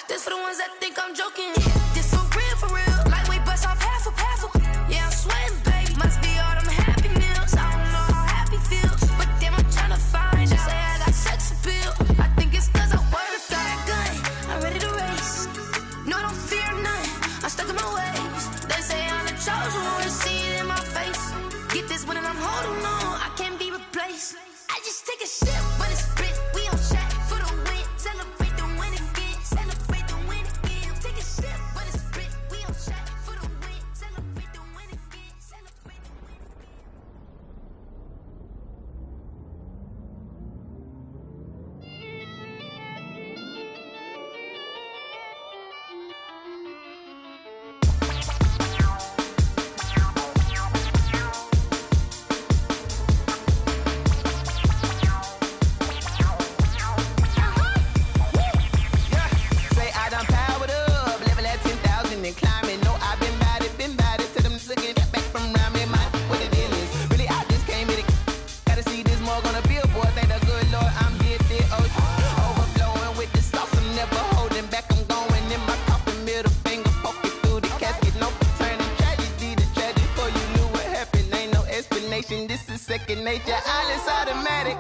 This for the ones that think I'm joking. This for real, for real. Lightweight bust off half a. Yeah, I'm sweating, baby. Must be all them happy meals. I don't know how happy feels, but damn, I'm trying to find. She say I got sex appeal. I think it's 'cause I work that gun. I'm ready to race. No, I don't fear nothing. I'm stuck in my ways. They say I'm the chosen one. See it in my face. Get this one and I'm holding on. I can't be replaced. I just take a sip when it's split. We on chat for the win. Celebrate the win again. Celebrate the win again. Take a sip when it's split. We on chat for the win. Celebrate the win again. Celebrate the win again. This is second nature, all is automatic.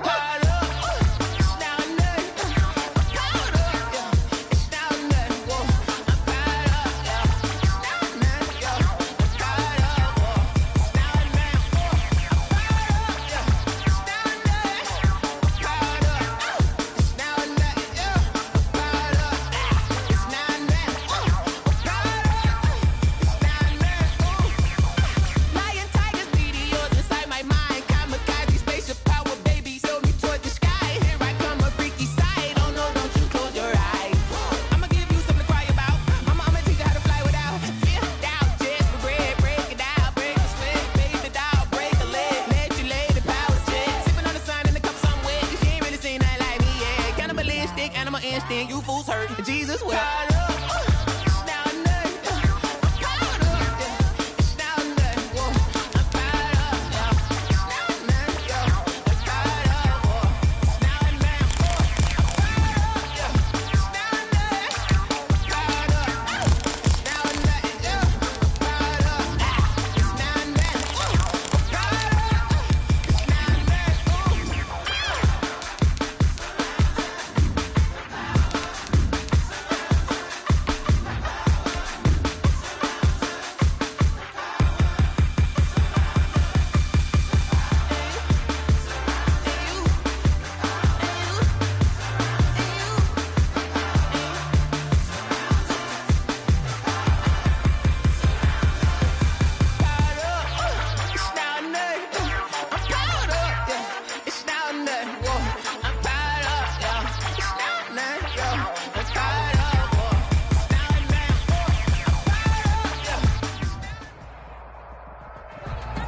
You fools hurt. Jesus will.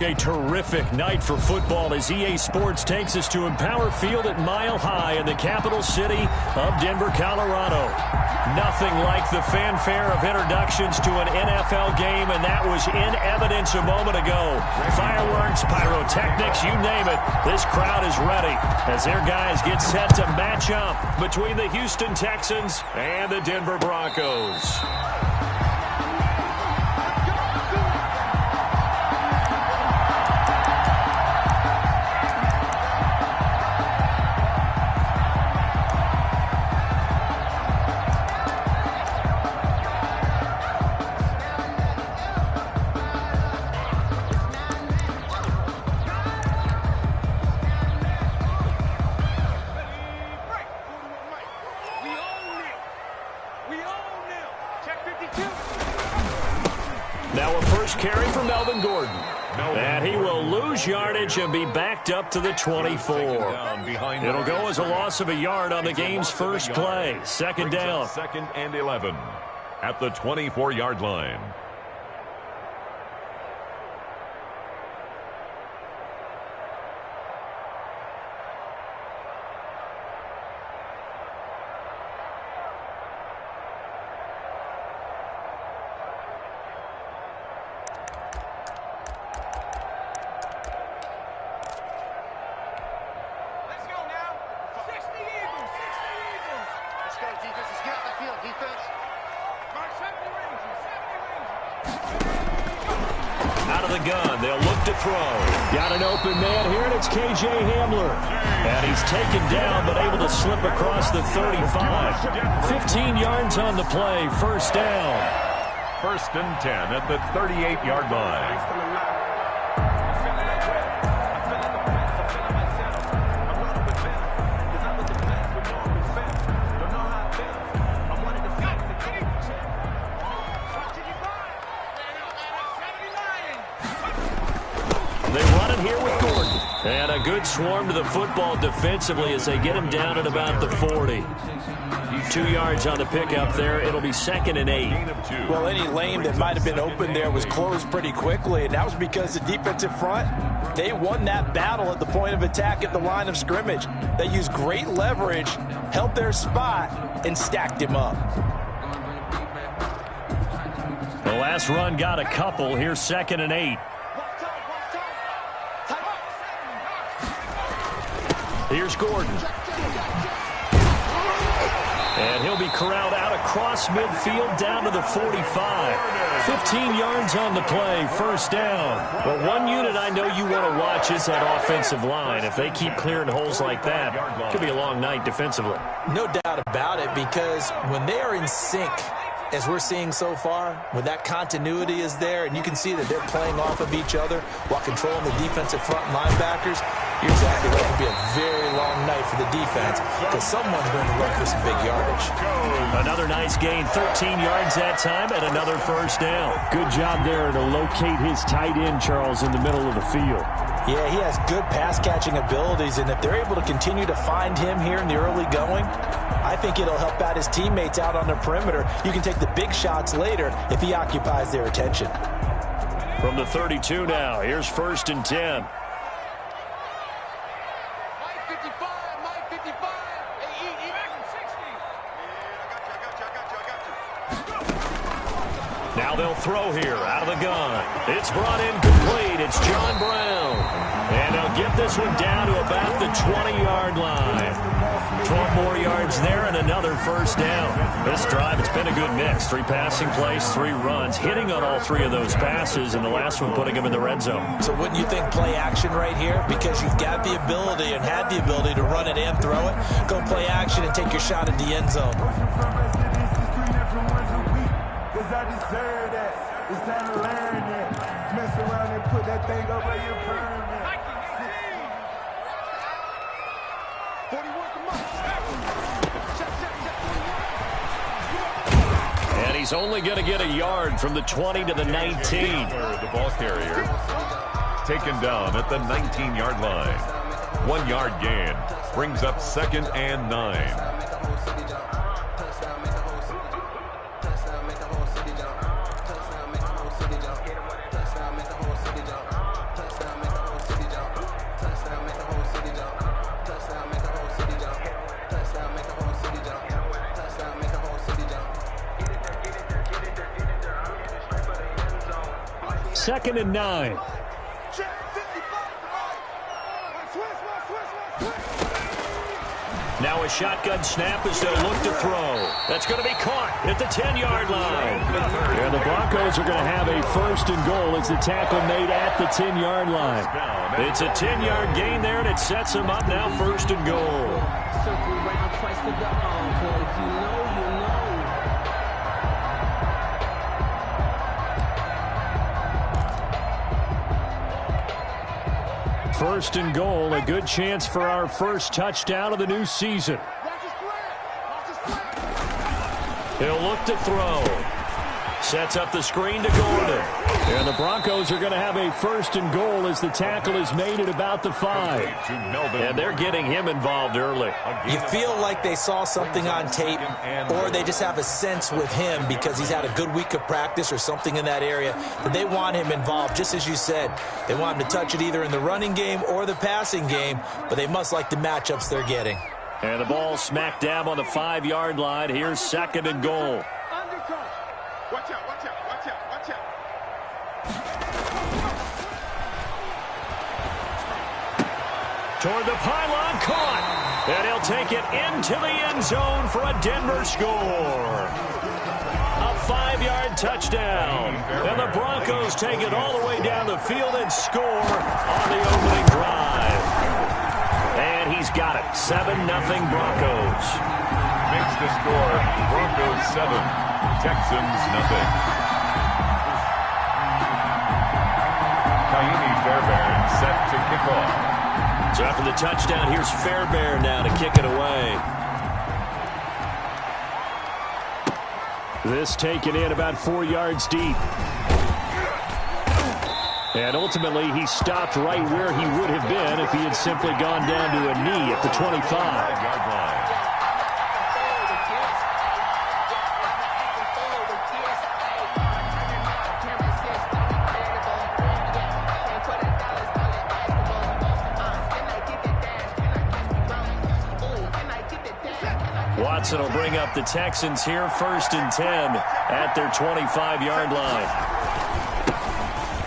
A terrific night for football as EA Sports takes us to Empower Field at Mile High in the capital city of Denver, Colorado. Nothing like the fanfare of introductions to an NFL game, and that was in evidence a moment ago. Fireworks, pyrotechnics, you name it. This crowd is ready as their guys get set to match up between the Houston Texans and the Denver Broncos. Now a first carry for Melvin Gordon. And he will lose yardage and be backed up to the 24. It'll go as a loss of a yard on the game's first play. Second down. Second and 11 at the 24-yard line. Defense, let's get on the field, defense. of the gun. They'll look to throw. Got an open man here, and it's K.J. Hamler. And he's taken down, but able to slip across the 35. 15 yards on the play. First down. First and 10 at the 38-yard line. And a good swarm to the football defensively as they get him down at about the 40. 2 yards on the pickup there. It'll be 2nd and 8. Well, any lane that might have been open there was closed pretty quickly, and that was because the defensive front, they won that battle at the point of attack at the line of scrimmage. They used great leverage, held their spot, and stacked him up. The last run got a couple. Here's 2nd and 8. Here's Gordon. And he'll be corralled out across midfield down to the 45. 15 yards on the play, first down. Well, one unit I know you want to watch is that offensive line. If they keep clearing holes like that, it could be a long night defensively. No doubt about it, because when they are in sync, as we're seeing so far, when that continuity is there, and you can see that they're playing off of each other while controlling the defensive front linebackers, you're exactly right. It could be a very long night for the defense because someone's going to run for some big yardage. Another nice gain, 13 yards that time, and another first down. Good job there to locate his tight end, Charles, in the middle of the field. Yeah, he has good pass-catching abilities, and if they're able to continue to find him here in the early going, I think it'll help out his teammates out on the perimeter. You can take the big shots later if he occupies their attention. From the 32 now, here's 1st and 10. Now they'll throw here out of the gun. It's brought in complete. It's John Brown. And they'll get this one down to about the 20-yard line. 12 more yards there and another first down. This drive, it's been a good mix. 3 passing plays, 3 runs, hitting on all 3 of those passes, and the last one putting them in the red zone. So wouldn't you think play action right here? Because you've got the ability and had the ability to run it and throw it. Go play action and take your shot at the end zone. I deserve that. It's time to learn that. Mess around and put that thing over your permit. 41, and he's only going to get a yard from the 20 to the 19. The ball carrier taken down at the 19-yard line. 1 yard gain brings up 2nd and 9. Second and 9. Now a shotgun snap as they'll look to throw. That's going to be caught at the 10-yard line. And the Broncos are going to have a 1st and goal as the tackle made at the 10-yard line. It's a 10-yard gain there, and it sets them up now 1st and goal. Circle around twice for the encore. If you know, you know. First and goal, a good chance for our first touchdown of the new season. He'll look to throw. Sets up the screen to Gordon. And the Broncos are going to have a 1st and goal as the tackle is made at about the 5. And they're getting him involved early. You feel like they saw something on tape, or they just have a sense with him because he's had a good week of practice or something in that area that they want him involved. Just as you said, they want him to touch it either in the running game or the passing game, but they must like the matchups they're getting. And the ball smack dab on the 5-yard line. Here's 2nd and goal. Watch out, watch out, watch out, watch out. Toward the pylon, caught. And he'll take it into the end zone for a Denver score. A 5-yard touchdown. And the Broncos take it all the way down the field and score on the opening drive. And he's got it. 7-0 Broncos. Makes the score Broncos 7, Texans nothing. Fairbairn set to kick off. So after the touchdown, here's Fairbairn now to kick it away. This taken in about 4 yards deep. And ultimately, he stopped right where he would have been if he had simply gone down to a knee at the 25-yard line. Watson will bring up the Texans here, 1st and 10 at their 25-yard line.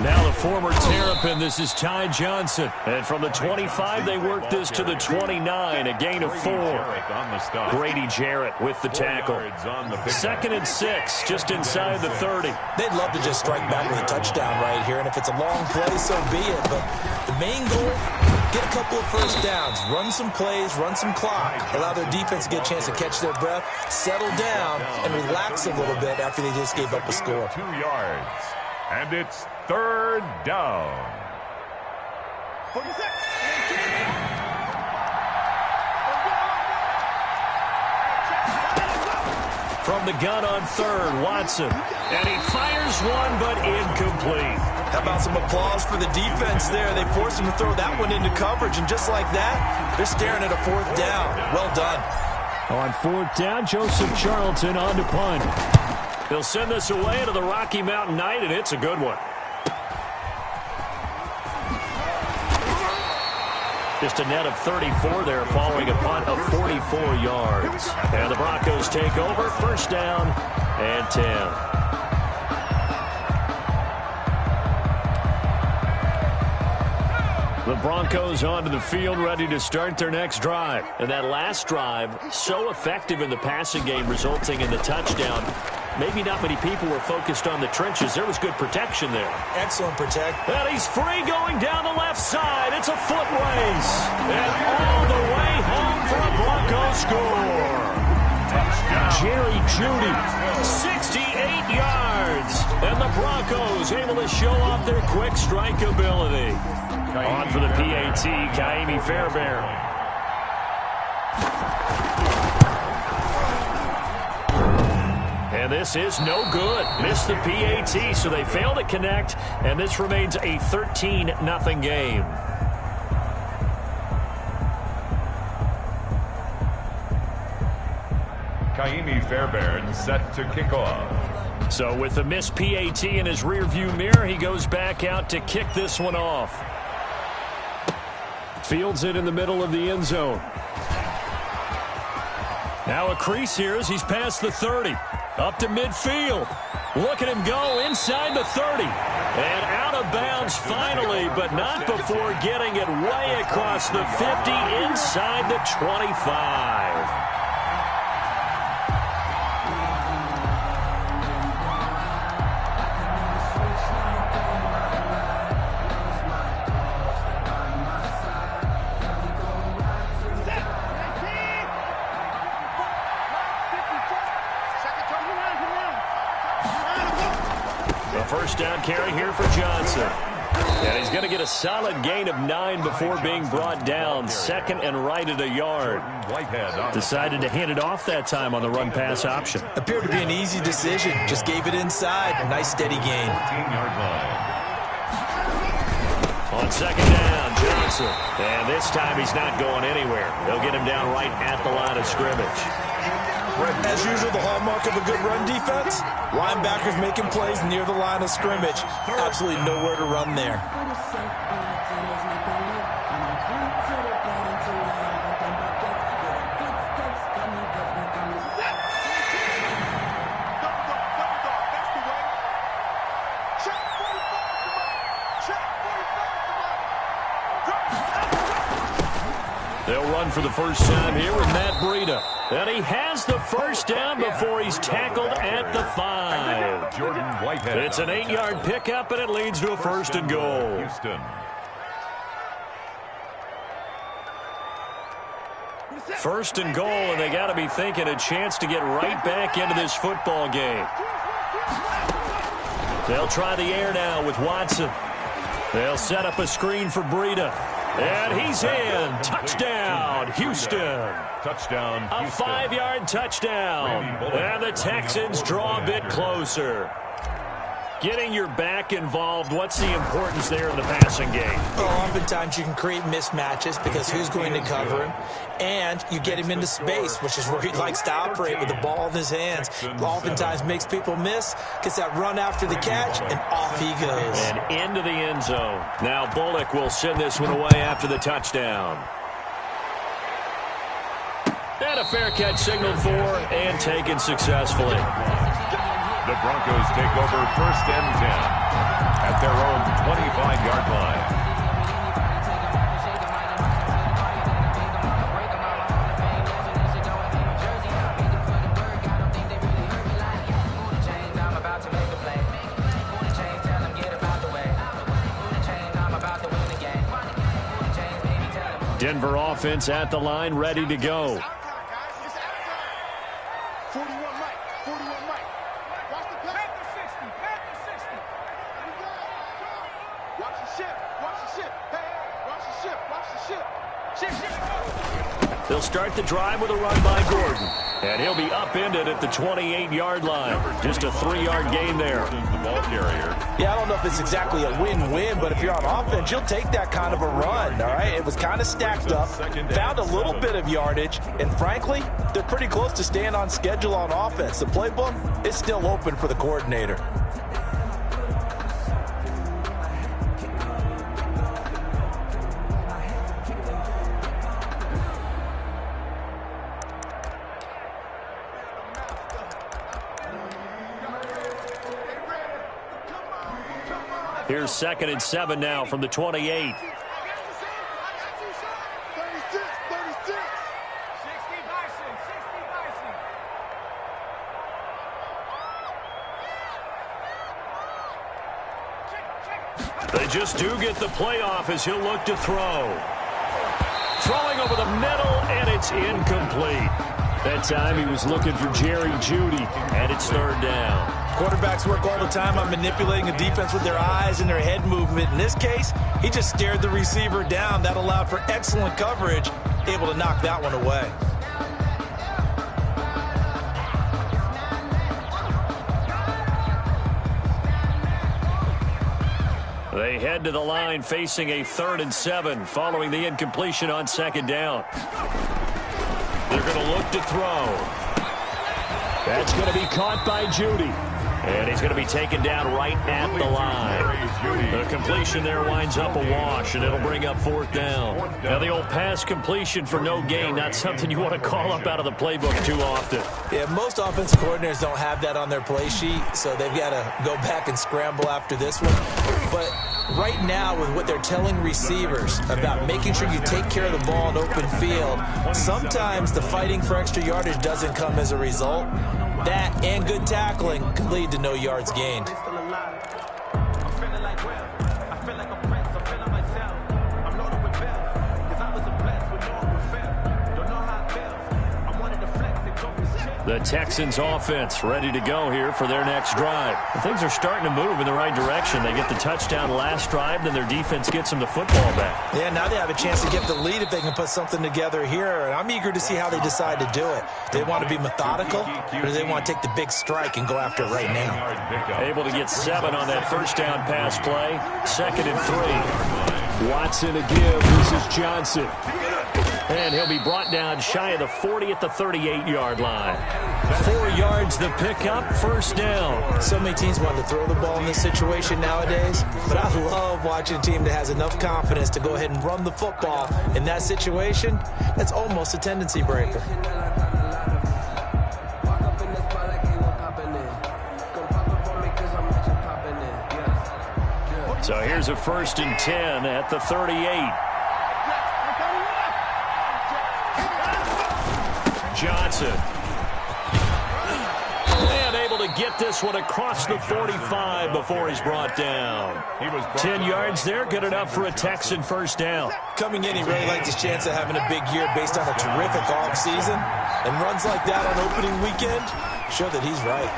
Now the former Terrapin, this is Ty Johnson. And from the 25, they work this to the 29, a gain of 4. Grady Jarrett with the tackle. 2nd and 6, just inside the 30. They'd love to just strike back with a touchdown right here, and if it's a long play, so be it. But the main goal, get a couple of first downs, run some plays, run some clock, allow their defense to get a chance to catch their breath, settle down, and relax a little bit after they just gave up a score. 2 yards, and it's 3rd down. From the gun on 3rd, Watson. And he fires one, but incomplete. How about some applause for the defense there? They forced him to throw that one into coverage, and just like that, they're staring at a 4th down. Well done. On 4th down, Joseph Charlton on to punt. He'll send this away to the Rocky Mountain Knight, and it's a good one. Just a net of 34 there following a punt of 44 yards. And the Broncos take over, 1st down and 10. The Broncos onto the field, ready to start their next drive. And that last drive, so effective in the passing game, resulting in the touchdown. Maybe not many people were focused on the trenches. There was good protection there. Excellent protect. And he's free going down the left side. It's a foot race. And all the way home for a Broncos score. Jerry Jeudy, 68 yards. And the Broncos able to show off their quick strike ability. On for the PAT, Kaimi Fairbairn. And this is no good. Missed the PAT, so they fail to connect, and this remains a 13-0 game. Kaimi Fairbairn set to kick off. So with the missed PAT in his rearview mirror, he goes back out to kick this one off. Fields it in the middle of the end zone. Now a crease here as he's past the 30. Up to midfield. Look at him go inside the 30. And out of bounds finally, but not before getting it way across the 50 inside the 25. First down carry here for Johnson. And he's going to get a solid gain of 9 before being brought down. 2nd and right at a yard. Decided to hand it off that time on the run-pass option. Appeared to be an easy decision. Just gave it inside. A nice steady gain. 15-yard line. On 2nd down, Johnson. And this time he's not going anywhere. They'll get him down right at the line of scrimmage. As usual, the hallmark of a good run defense, linebackers making plays near the line of scrimmage. Absolutely nowhere to run there. They'll run run for the first time here with Matt Breida. And he has the first down before he's tackled at the 5. Jordan Whitehead. It's an 8-yard pickup, and it leads to a first and goal. Houston. First and goal, and they got to be thinking a chance to get right back into this football game. They'll try the air now with Watson. They'll set up a screen for Breida. And he's in. Touchdown, Houston. Touchdown, Houston. A 5-yard touchdown. And the Texans draw a bit closer. Getting your back involved, what's the importance there in the passing game? Well, oftentimes you can create mismatches because who's going to cover him? And you get him into space, which is where he likes to operate with the ball in his hands. Oftentimes makes people miss, gets that run after the catch, and off he goes. And into the end zone. Now Bullock will send this one away after the touchdown. And a fair catch signaled for and taken successfully. The Broncos take over 1st and 10 at their own 25-yard line. Denver offense at the line, ready to go. They'll start the drive with a run by Gordon. And he'll be upended at the 28-yard line. Just a 3-yard gain there. The ball carrier. Yeah, I don't know if it's exactly a win-win, but if you're on offense, you'll take that kind of a run, all right? It was kind of stacked up, found a little bit of yardage, and frankly, they're pretty close to staying on schedule on offense. The playbook is still open for the coordinator. Here's 2nd and 7 now from the 28. They just do get the playoff as he'll look to throw. Throwing over the middle, and it's incomplete. That time he was looking for Jerry Jeudy, and it's 3rd down. Quarterbacks work all the time on manipulating a defense with their eyes and their head movement. In this case, he just stared the receiver down. That allowed for excellent coverage, able to knock that one away. They head to the line facing a 3rd and 7 following the incompletion on 2nd down. They're going to look to throw. That's going to be caught by Jeudy. And he's going to be taken down right at the line. The completion there winds up a wash, and it'll bring up 4th down. Now, the old pass completion for no gain, not something you want to call up out of the playbook too often. Yeah, most offensive coordinators don't have that on their play sheet, so they've got to go back and scramble after this one. But right now, with what they're telling receivers about making sure you take care of the ball in open field, sometimes the fighting for extra yardage doesn't come as a result. That and good tackling can lead to no yards gained. The Texans offense ready to go here for their next drive. And things are starting to move in the right direction. They get the touchdown last drive, then their defense gets them the football back. Yeah, now they have a chance to get the lead if they can put something together here. And I'm eager to see how they decide to do it. Do they want to be methodical, or do they want to take the big strike and go after it right now? Able to get 7 on that first down pass play. 2nd and 3. Watson to give. This is Johnson. And he'll be brought down shy of the 40 at the 38-yard line. 4 yards the pickup, 1st down. So many teams want to throw the ball in this situation nowadays, but I love watching a team that has enough confidence to go ahead and run the football. In that situation, that's almost a tendency breaker. So here's a 1st and 10 at the 38. Johnson. And able to get this one across the 45 before he's brought down. 10 yards there, good enough for a Texan first down. Coming in, he really liked his chance of having a big year based on a terrific offseason. And runs like that on opening weekend show that he's right.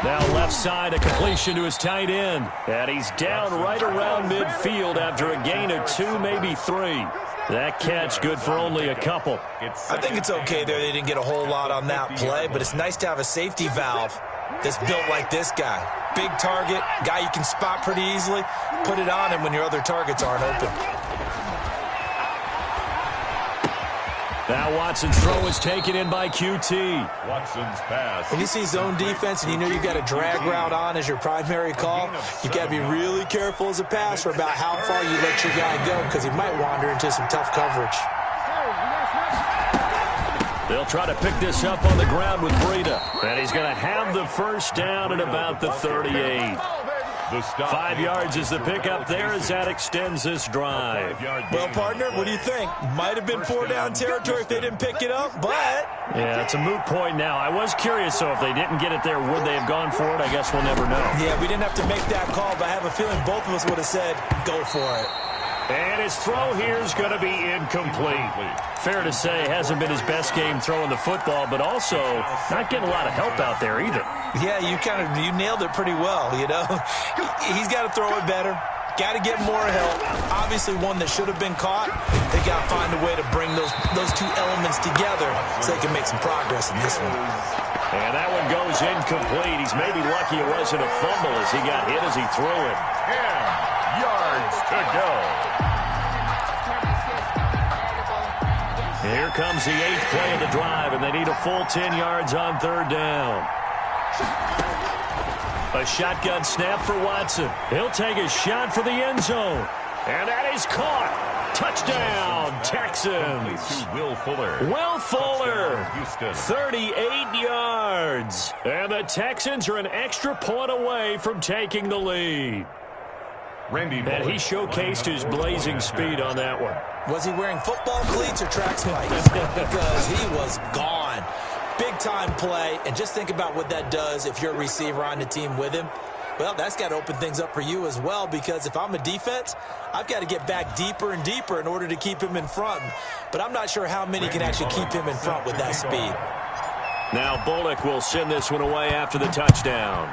Now left side, a completion to his tight end. And he's down right around midfield after a gain of 2, maybe 3. That catch good for only a couple. I think it's okay there. They didn't get a whole lot on that play, but it's nice to have a safety valve that's built like this guy. Big target, guy you can spot pretty easily. Put it on him when your other targets aren't open. Now Watson's throw is taken in by QT. Watson's pass. When you see zone defense and you know you've got a drag route on as your primary call, you got to be really careful as a passer about how far you let your guy go because he might wander into some tough coverage. They'll try to pick this up on the ground with Breida. And he's going to have the first down at about the 38. 5 yards is the pickup there as that extends this drive. Well, partner, what do you think? Might have been 4-down territory if they didn't pick it up, but... Yeah, it's a moot point now. I was curious, so if they didn't get it there, would they have gone for it? I guess we'll never know. Yeah, we didn't have to make that call, but I have a feeling both of us would have said, go for it. And his throw here is going to be incomplete. Fair to say, hasn't been his best game throwing the football, but also not getting a lot of help out there either. Yeah, you nailed it pretty well, you know. He's got to throw it better. Got to get more help. Obviously one that should have been caught. They got to find a way to bring those two elements together so they can make some progress in this one. And that one goes incomplete. He's maybe lucky it wasn't a fumble as he got hit as he threw it. 10 yards to go. Here comes the 8th play of the drive, and they need a full 10 yards on 3rd down. A shotgun snap for Watson. He'll take a shot for the end zone. And that is caught. Touchdown, Texans. Will Fuller. Will Fuller, 38 yards. And the Texans are an extra point away from taking the lead. And he showcased his blazing speed on that one. Was he wearing football cleats or track spikes? Because he was gone. Big-time play, and just think about what that does if you're a receiver on the team with him. Well, that's got to open things up for you as well, because if I'm a defense, I've got to get back deeper and deeper in order to keep him in front. But I'm not sure how many can actually keep him in front with that speed. Now Bullock will send this one away after the touchdown.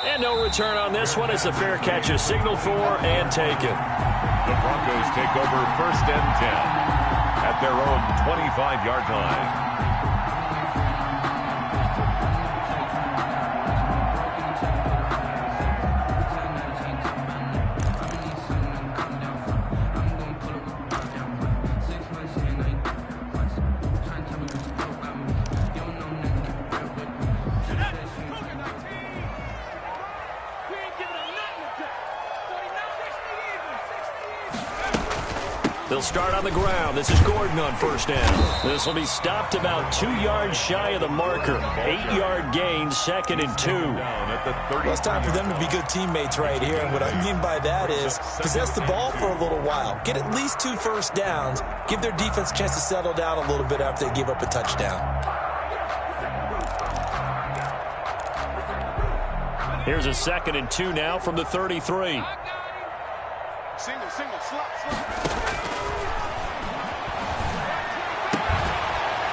And no return on this one as the fair catch is signaled for and taken. The Broncos take over 1st and 10 at their own 25-yard line. They'll start on the ground. This is Gordon on 1st down. This will be stopped about 2 yards shy of the marker. 8-yard gain, 2nd and 2. Well, it's time for them to be good teammates right here. And what I mean by that is possess the ball for a little while. Get at least 2 first downs. Give their defense a chance to settle down a little bit after they give up a touchdown. Here's a 2nd and 2 now from the 33. Single, slot.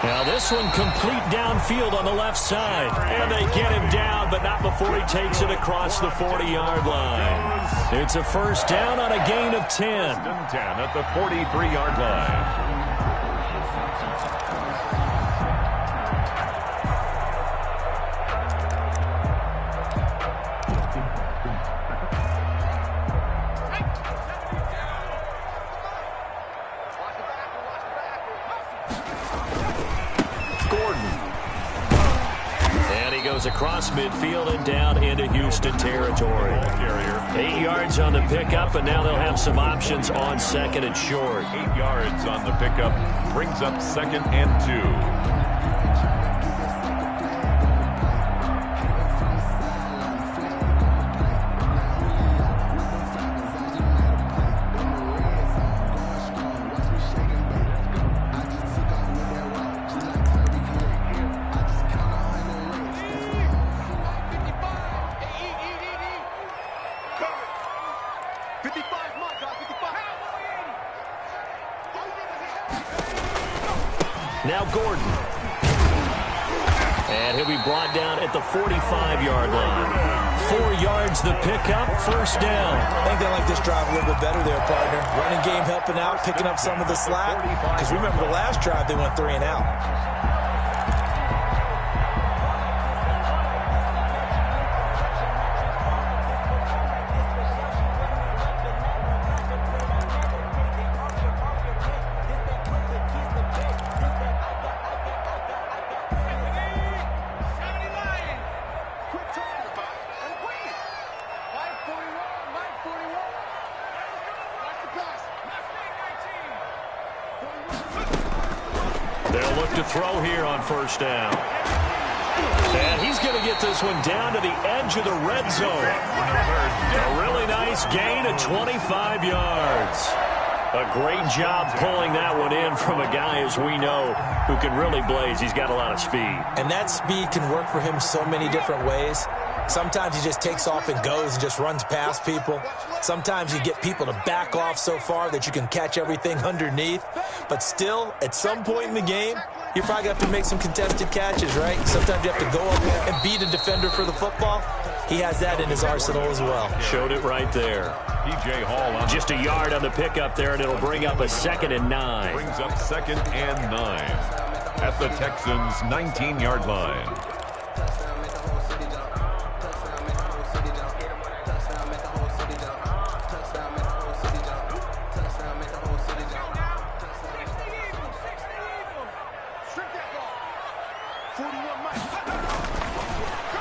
Now this one complete downfield on the left side. And they get him down, but not before he takes it across the 40-yard line. It's a 1st down on a gain of 10. 10 at the 43-yard line. Across midfield and down into Houston territory. 8 yards on the pickup, and now they'll have some options on 2nd and short. 8 yards on the pickup brings up 2nd and 2. Now Gordon. And he'll be brought down at the 45-yard line. 4 yards the pickup, first down. I think they like this drive a little bit better there, partner. Running game helping out, picking up some of the slack. Because remember the last drive, they went 3 and out. They'll look to throw here on first down. And he's going to get this one down to the edge of the red zone. A really nice gain of 25 yards. A great job pulling that one in from a guy, as we know, who can really blaze. He's got a lot of speed. And that speed can work for him so many different ways. Sometimes he just takes off and goes and just runs past people. Sometimes you get people to back off so far that you can catch everything underneath. But still, at some point in the game, you're probably going to have to make some contested catches, right? Sometimes you have to go up and beat a defender for the football. He has that in his arsenal as well. Showed it right there. P.J. Hall on just a yard on the pickup there, and it'll bring up a 2nd and 9. Brings up 2nd and 9 at the Texans' 19-yard line.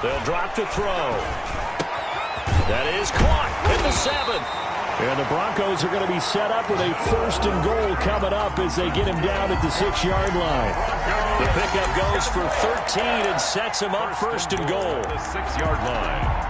They'll drop to throw. That is caught at the 7. And the Broncos are going to be set up with a 1st and goal coming up as they get him down at the 6-yard line. The pickup goes for 13 and sets him up 1st and goal. The 6-yard line.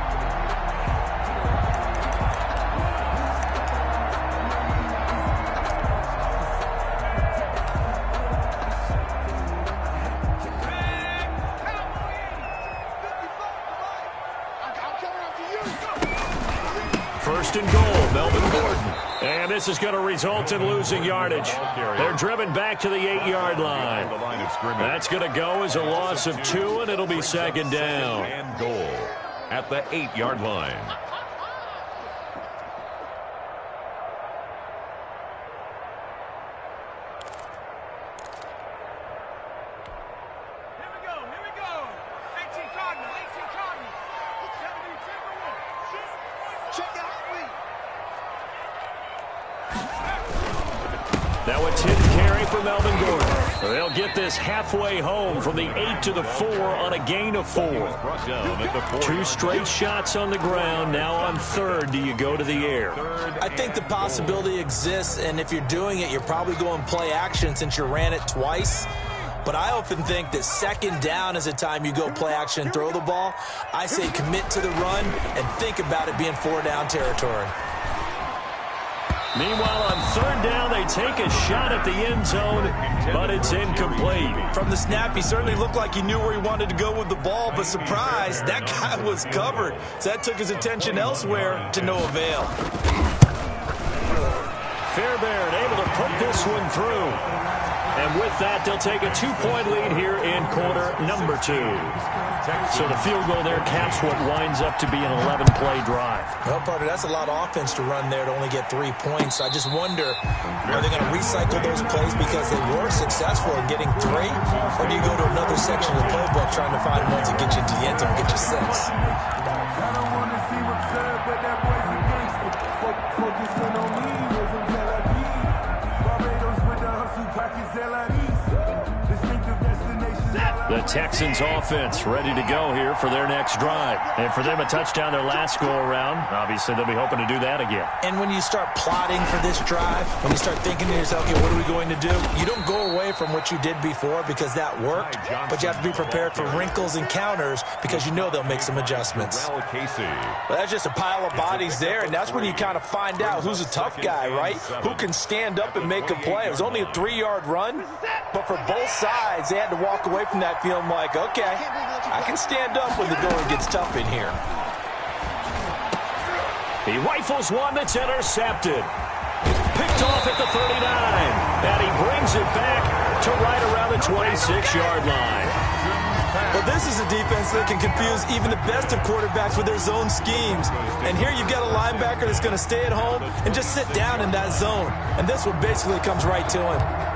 And goal, Melvin Gordon. And this is going to result in losing yardage. They're driven back to the 8-yard line. That's going to go as a loss of 2, and it'll be 2nd down. And goal at the 8-yard line. Now a 10 carry for Melvin Gordon. They'll get this halfway home from the 8 to the 4 on a gain of 4. 2 straight shots on the ground. Now on 3rd, do you go to the air? I think the possibility exists, and if you're doing it, you're probably going play action since you ran it twice. But I often think that 2nd down is the time you go play action and throw the ball. I say commit to the run and think about it being 4-down territory. Meanwhile, on 3rd down, they take a shot at the end zone, but it's incomplete. From the snap, he certainly looked like he knew where he wanted to go with the ball, but surprise, that guy was covered. So that took his attention elsewhere to no avail. Fairbairn able to put this one through. And with that, they'll take a 2-point lead here in quarter number 2. So the field goal there caps what winds up to be an 11-play drive. Well, partner, that's a lot of offense to run there to only get 3 points. I just wonder, are they going to recycle those plays because they were successful in getting 3? Or do you go to another section of the playbook trying to find ones that get you into the end zone and get you 6? I don't want to see what's said, but that boy's a gangster. Focusing on me, wasn't Tel Aviv. Barbados with the hustle, pockets Tel Aviv. Distinctive destination. The Texans offense ready to go here for their next drive. And for them, a touchdown their last go-around. Obviously, they'll be hoping to do that again. And when you start plotting for this drive, when you start thinking to yourself, okay, what are we going to do? You don't go away from what you did before because that worked, but you have to be prepared for wrinkles and counters because you know they'll make some adjustments. Well, that's just a pile of bodies there, and that's when you kind of find out who's a tough guy, right? Who can stand up and make a play. It was only a 3-yard run, but for both sides, they had to walk away from that feeling like, okay, I can stand up when the going gets tough in here. He rifles one that's intercepted. Picked off at the 39. And he brings it back to right around the 26-yard line. Well, this is a defense that can confuse even the best of quarterbacks with their zone schemes. And here you've got a linebacker that's going to stay at home and just sit down in that zone. And this one basically comes right to him.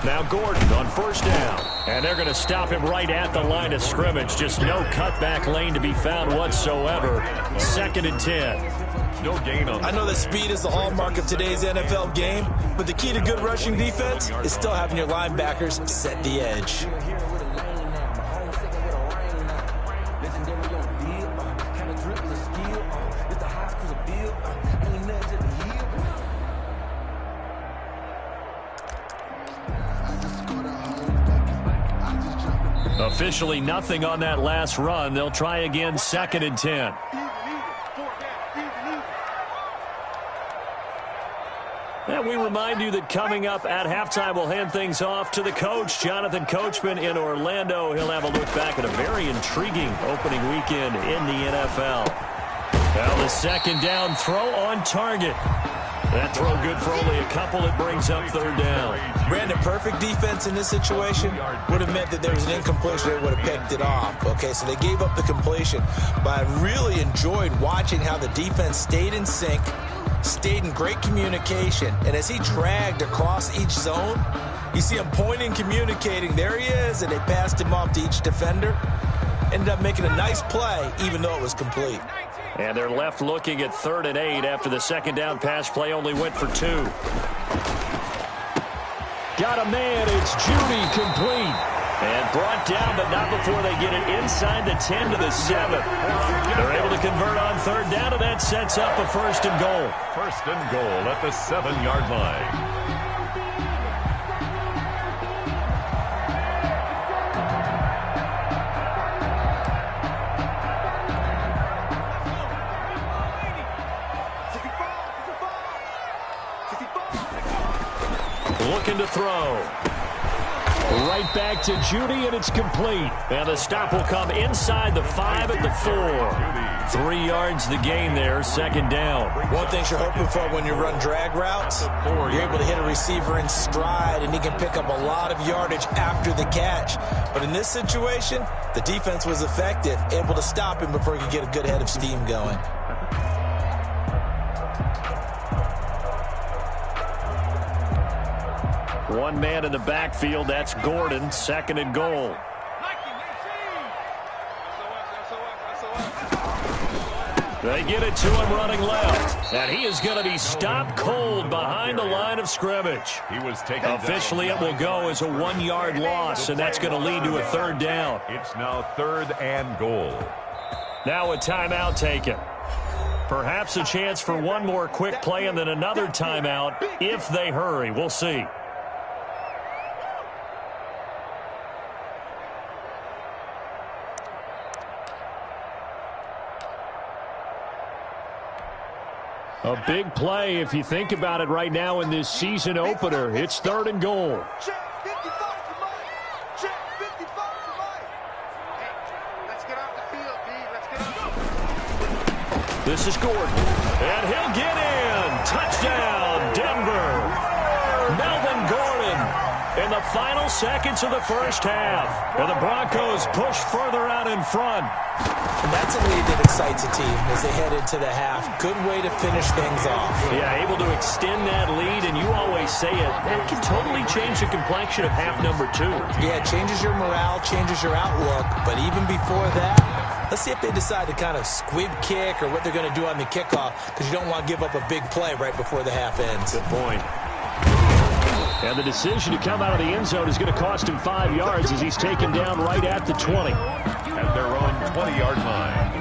Now Gordon on first down. And they're going to stop him right at the line of scrimmage. Just no cutback lane to be found whatsoever. 2nd and 10. No gain on. I know that speed is the hallmark of today's NFL game, but the key to good rushing defense is still having your linebackers set the edge. Officially nothing on that last run. They'll try again 2nd and 10. And we remind you that coming up at halftime, we'll hand things off to the coach, Jonathan Coachman in Orlando. He'll have a look back at a very intriguing opening weekend in the NFL. Now the 2nd down throw on target. That throw good for only a couple. It brings up 3rd down. Brandon, perfect defense in this situation would have meant that there was an incompletion. They would have picked it off. Okay, so they gave up the completion. But I really enjoyed watching how the defense stayed in sync, stayed in great communication. And as he dragged across each zone, you see him pointing, communicating. There he is, and they passed him off to each defender. Ended up making a nice play, even though it was complete. And they're left looking at 3rd and 8 after the 2nd down pass play only went for 2. Got a man. It's Judy complete. And brought down, but not before they get it inside the 10 to the 7. They're able to convert on 3rd down, and that sets up a 1st and goal. 1st and goal at the 7-yard line. Looking to throw. Right back to Judy, and it's complete. And the stop will come inside the 5 at the 4. 3 yards the gain there, 2nd down. One thing you're hoping for when you run drag routes, you're able to hit a receiver in stride, and he can pick up a lot of yardage after the catch. But in this situation, the defense was effective, able to stop him before he could get a good head of steam going. One man in the backfield, that's Gordon, 2nd and goal. They get it to him running left. And he is going to be stopped cold behind the line of scrimmage. He was taken Officially, it will go as a 1-yard loss, and that's going to lead to a 3rd down. It's now 3rd and goal. Now a timeout taken. Perhaps a chance for one more quick play and then another timeout if they hurry. We'll see. A big play if you think about it right now in this season opener. It's 3rd and goal. Check 55 for Mike. Check 55 for Mike. Hey, let's get off the field, B. Let's get off. This is Gordon. And he'll get in. Touchdown, Denver. Melvin Gordon in the final seconds of the first half. And the Broncos push further out in front. And that's a lead that excites a team as they head into the half. Good way to finish things off. Yeah, able to extend that lead, and you always say it, that can totally change the complexion of half number 2. Yeah, it changes your morale, changes your outlook. But even before that, let's see if they decide to kind of squib kick or what they're going to do on the kickoff, because you don't want to give up a big play right before the half ends. Good point. And the decision to come out of the end zone is going to cost him 5 yards as he's taken down right at the 20. At their own 20-yard line.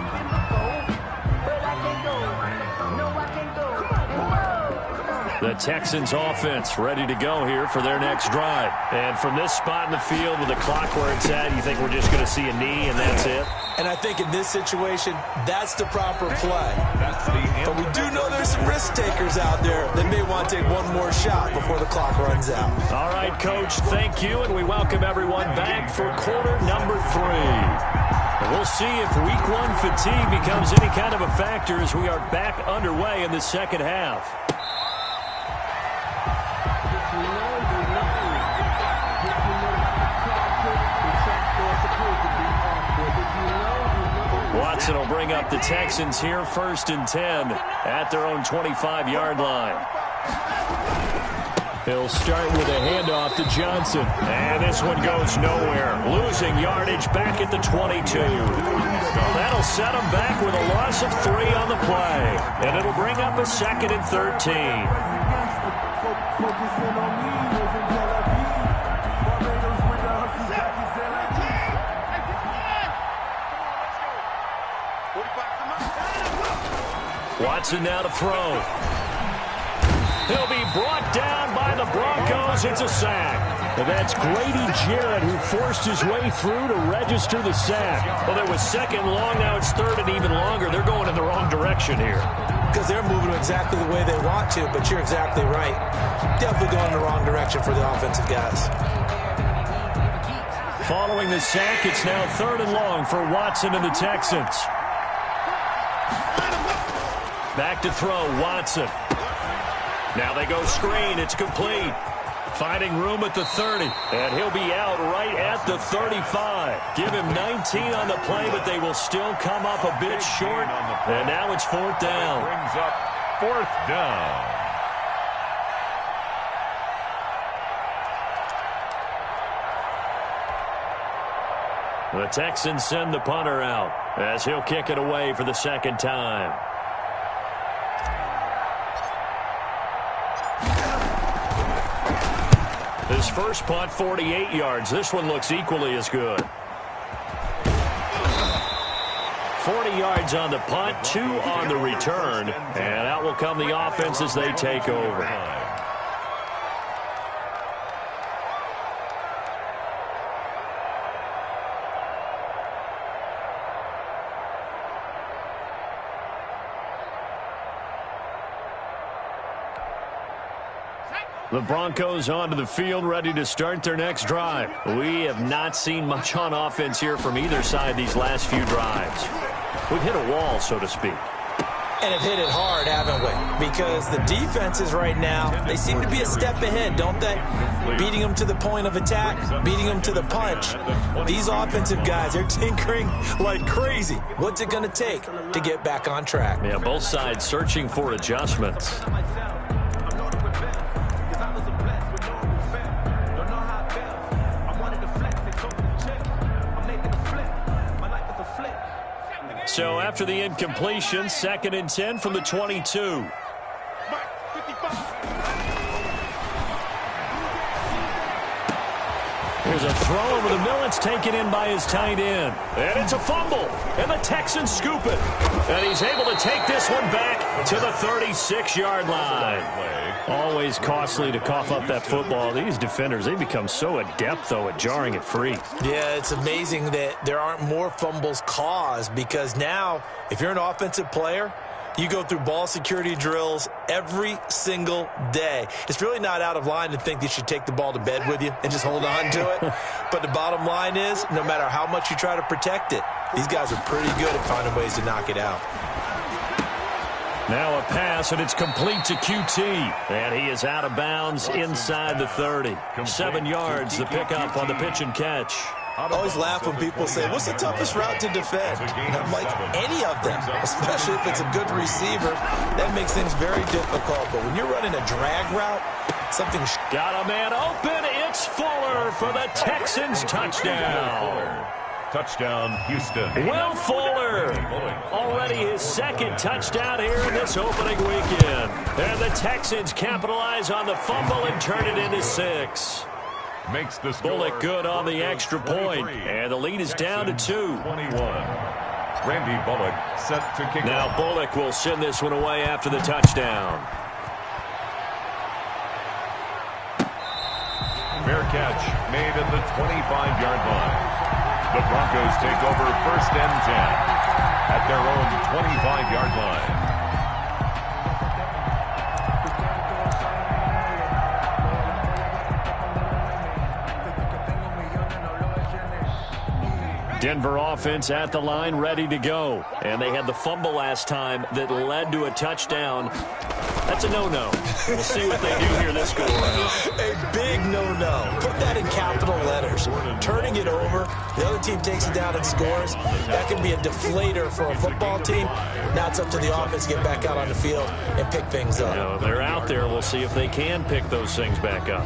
The Texans offense ready to go here for their next drive. And from this spot in the field with the clock where it's at, you think we're just going to see a knee and that's it? And I think in this situation, that's the proper play. But we do know there's some risk takers out there that may want to take one more shot before the clock runs out. All right, Coach, thank you, and we welcome everyone back for quarter number 3. We'll see if week 1 fatigue becomes any kind of a factor as we are back underway in the second half. Watson will bring up the Texans here 1st and 10 at their own 25-yard line. He'll start with a handoff to Johnson. And this one goes nowhere. Losing yardage back at the 22. That'll set him back with a loss of 3 on the play. And it'll bring up a 2nd and 13. Watson now to throw. He'll be brought down by the Broncos. It's a sack. And that's Grady Jarrett who forced his way through to register the sack. Well, it was 2nd and long. Now it's 3rd and even longer. They're going in the wrong direction here. Because they're moving exactly the way they want to, but you're exactly right. Definitely going in the wrong direction for the offensive guys. Following the sack, it's now 3rd and long for Watson and the Texans. Back to throw, Watson. Now they go screen. It's complete. Finding room at the 30. And he'll be out right at the 35. Give him 19 on the play, but they will still come up a bit short. And now it's 4th down. Brings up 4th down. The Texans send the punter out as he'll kick it away for the 2nd time. His first punt, 48 yards. This one looks equally as good. 40 yards on the punt, 2 on the return. And out will come the offense as they take over. The Broncos onto the field, ready to start their next drive. We have not seen much on offense here from either side these last few drives. We've hit a wall, so to speak. And have hit it hard, haven't we? Because the defenses right now, they seem to be a step ahead, don't they? Beating them to the point of attack, beating them to the punch. These offensive guys, they're tinkering like crazy. What's it going to take to get back on track? Yeah, both sides searching for adjustments. So after the incompletion, 2nd and 10 from the 22. Here's a throw over the middle. It's taken in by his tight end. And it's a fumble. And the Texans scoop it. And he's able to take this one back to the 36-yard line. Always costly to cough up that football. These defenders, they become so adept, though, at jarring it free. Yeah, it's amazing that there aren't more fumbles caused because now, if you're an offensive player, you go through ball security drills every single day. It's really not out of line to think you should take the ball to bed with you and just hold on to it. But the bottom line is, no matter how much you try to protect it, these guys are pretty good at finding ways to knock it out. Now a pass, and it's complete to QT. And he is out of bounds inside the 30. 7 yards, the pickup on the pitch and catch. I always laugh when people say, what's the toughest route to defend? And I'm like, any of them, especially if it's a good receiver. That makes things very difficult. But when you're running a drag route, something's got a man open. It's Fuller for the Texans touchdown. Touchdown, Houston. Will Fuller, already his 2nd touchdown here in this opening weekend. And the Texans capitalize on the fumble and turn it into 6. Makes the score. Bullock good on the extra point. And the lead is down to 2. 21. Randy Bullock set to kick. Now Bullock will send this one away after the touchdown. Fair catch made at the 25-yard line. The Broncos take over 1st and 10 at their own 25-yard line. Denver offense at the line, ready to go. And they had the fumble last time that led to a touchdown. That's a no-no. We'll see what they do here this go around. A big no-no. Put that in capital letters. Turning it over, the other team takes it down and scores. That can be a deflator for a football team. Now it's up to the offense to get back out on the field and pick things up. You know, they're out there. We'll see if they can pick those things back up.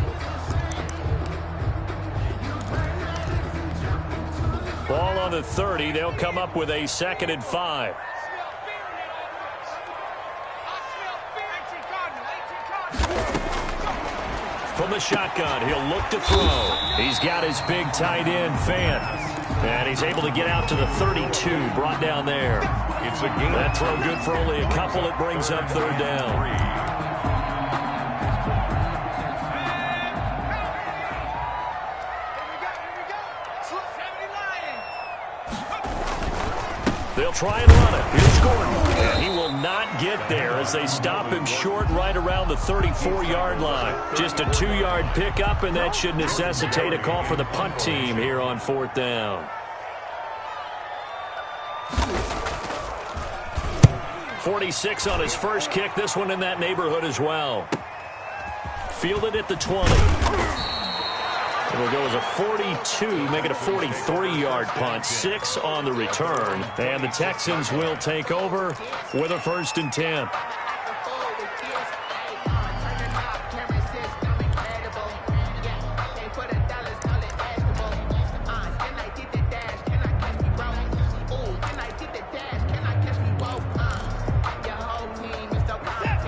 Ball on the 30. They'll come up with a 2nd and 5. From the shotgun, he'll look to throw. He's got his big tight end, Fan. And he's able to get out to the 32, brought down there. It's a gain. That throw good for only a couple. It brings up 3rd down. They'll try and run it. Here's Gordon. And he will not get there as they stop him short right around the 34-yard line. Just a 2-yard pickup, and that should necessitate a call for the punt team here on 4th down. 46 on his first kick. This one in that neighborhood as well. Fielded at the 20. It'll go as a 42, make it a 43-yard punt. 6 on the return. And the Texans will take over with a 1st and 10.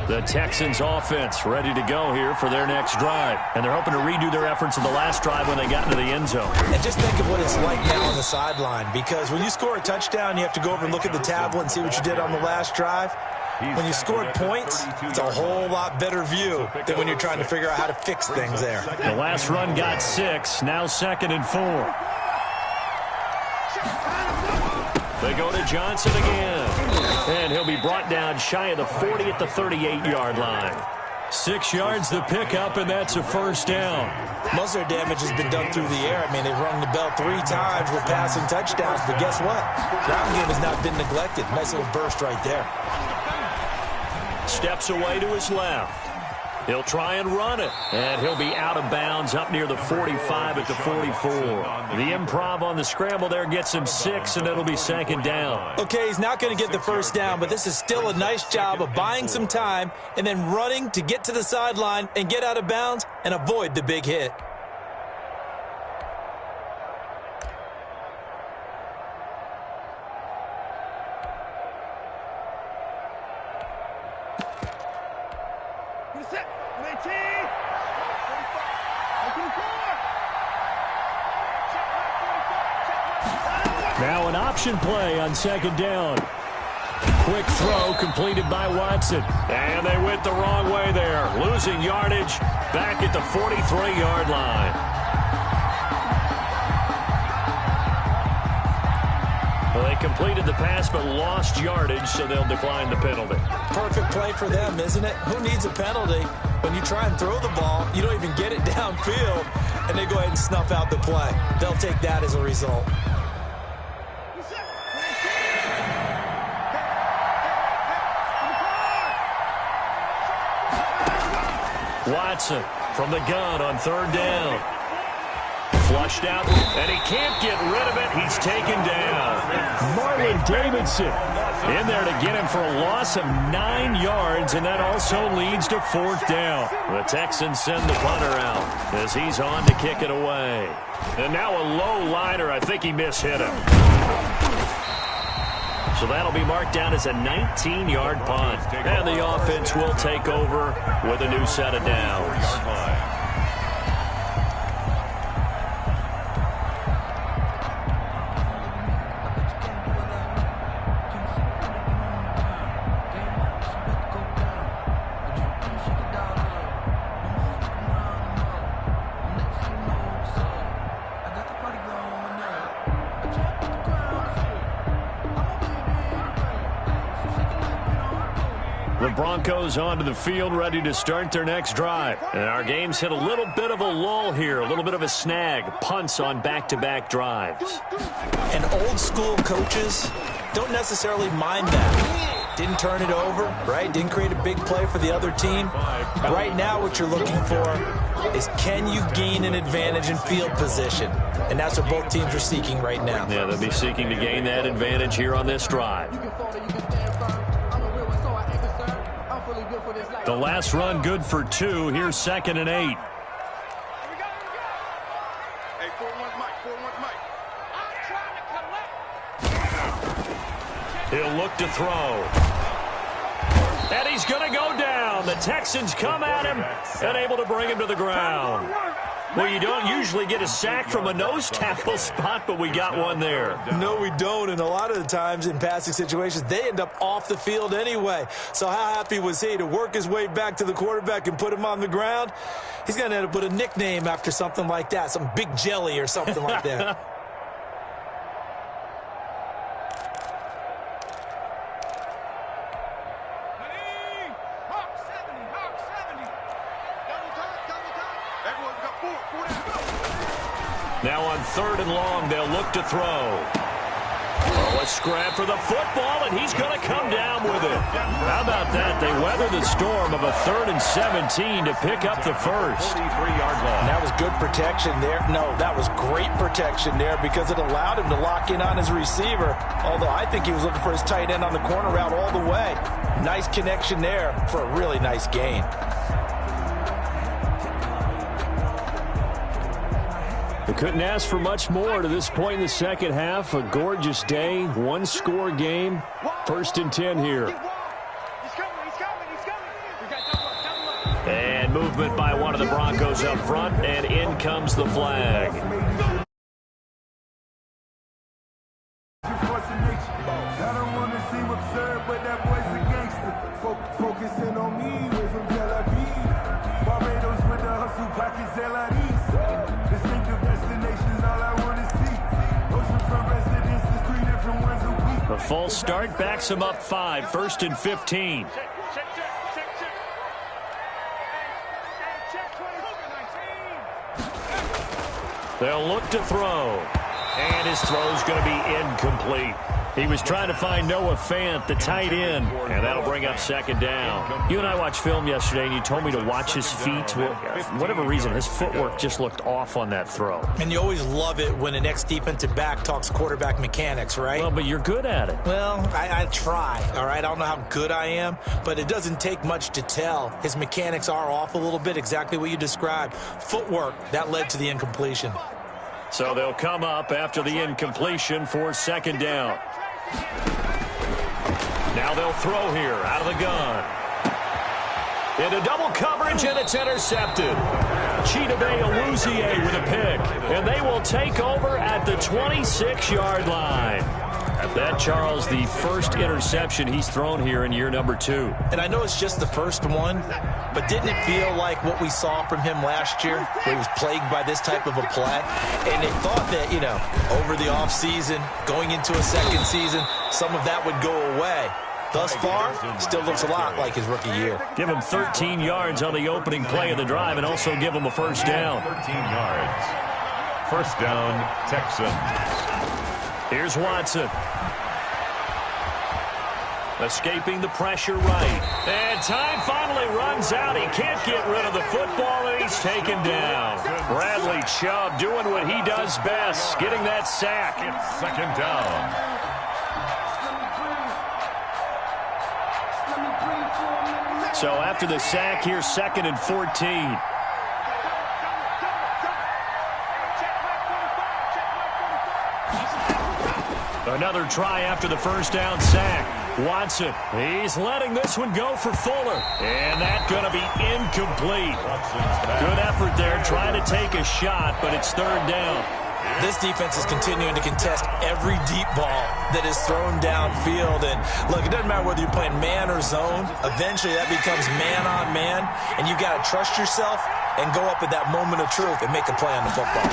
The Texans offense ready to go here for their next drive. And they're hoping to redo their efforts in the last drive when they got into the end zone. And just think of what it's like now on the sideline, because when you score a touchdown, you have to go over and look at the tablet and see what you did on the last drive. When you scored points, it's a whole lot better view than when you're trying to figure out how to fix things there. The last run got 6, now 2nd and 4. They go to Johnson again. And he'll be brought down shy of the 40 at the 38-yard line. 6 yards the pickup, and that's a 1st down. Most of their damage has been done through the air. I mean, they've rung the bell 3 times with passing touchdowns, but guess what? Ground game has not been neglected. Nice little burst right there. Steps away to his left. He'll try and run it, and he'll be out of bounds up near the 45 at the 44. The improv on the scramble there gets him 6, and it'll be 2nd down. Okay, he's not going to get the 1st down, but this is still a nice job of buying some time and then running to get to the sideline and get out of bounds and avoid the big hit. Now an option play on 2nd down. Quick throw completed by Watson. And they went the wrong way there. Losing yardage back at the 43-yard line. Well, they completed the pass but lost yardage, so they'll decline the penalty. Perfect play for them, isn't it? Who needs a penalty? When you try and throw the ball, you don't even get it downfield, and they go ahead and snuff out the play. They'll take that as a result. Watson from the gun on 3rd down. Flushed out, and he can't get rid of it. He's taken down. Marlon Davidson in there to get him for a loss of 9 yards, and that also leads to 4th down. The Texans send the punter out as he's on to kick it away. And now a low liner. I think he mishit him. So that'll be marked down as a 19-yard punt. And the offense will take over with a new set of downs. The Broncos onto the field, ready to start their next drive. And our game's hit a little bit of a lull here, a little bit of a snag. Punts on back-to-back drives. And old-school coaches don't necessarily mind that. Didn't turn it over, right? Didn't create a big play for the other team. Right now what you're looking for is, can you gain an advantage in field position? And that's what both teams are seeking right now. Yeah, they'll be seeking to gain that advantage here on this drive. The last run good for 2. Here's 2nd and 8. Hey, 4-1 Mike, 4-1 Mike. I'm trying to collect. He'll look to throw. And he's going to go down. The Texans come at him and able to bring him to the ground. Well, you don't usually get a sack from a nose tackle spot, but we got one there. No, we don't. And a lot of the times in passing situations, they end up off the field anyway. So how happy was he to work his way back to the quarterback and put him on the ground? He's going to end up with a nickname after something like that, some Big Jelly or something like that. Now on 3rd and long, they'll look to throw. Oh, a scrap for the football, and he's going to come down with it. How about that? They weather the storm of a 3rd and 17 to pick up the first. 43-yard line. That was good protection there. No, that was great protection there because it allowed him to lock in on his receiver. Although I think he was looking for his tight end on the corner route all the way. Nice connection there for a really nice gain. They couldn't ask for much more to this point in the second half. A gorgeous day, one-score game. 1st and 10 here. And movement by one of the Broncos up front, and in comes the flag. I don't want to seem absurd, but that boy's a gangster. Focusing on me, way from Tel Aviv. Barbados with the hustle, pockets LIDs. Distinctive destinations, all I want to see. Oceanfront residences, 3 different ones a week. The false start backs him up 5, 1st and 15. They'll look to throw. And his throw's going to be incomplete. He was trying to find Noah Fant, the tight end, and that'll bring up 2nd down. You and I watched film yesterday, and you told me to watch his feet. Well, for whatever reason, his footwork just looked off on that throw. And you always love it when an ex-defensive back talks quarterback mechanics, right? Well, but you're good at it. Well, I try, all right? I don't know how good I am, but it doesn't take much to tell. His mechanics are off a little bit, exactly what you described. Footwork, that led to the incompletion. So they'll come up after the incompletion for 2nd down. Now they'll throw here out of the gun. Into double coverage, and it's intercepted. Chidobe Awuzie with a pick, and they will take over at the 26-yard line. At that, Charles, the first interception he's thrown here in year number 2. And I know it's just the first one, but didn't it feel like what we saw from him last year, where he was plagued by this type of a play? And they thought that, you know, over the offseason, going into a second season, some of that would go away. Thus far, still looks a lot like his rookie year. Give him 13 yards on the opening play of the drive and also give him a first down. 13 yards. First down, Texans. Here's Watson. Escaping the pressure right. And time finally runs out. He can't get rid of the football, and he's taken down. Bradley Chubb doing what he does best, getting that sack. It's 2nd down. So after the sack, here's 2nd and 14. Another try after the first down sack. Watson, he's letting this one go for Fuller. And that's going to be incomplete. Good effort there, trying to take a shot, but it's 3rd down. This defense is continuing to contest every deep ball that is thrown downfield. And, look, it doesn't matter whether you're playing man or zone. Eventually, that becomes man-on-man, and you got to trust yourself and go up at that moment of truth and make a play on the football.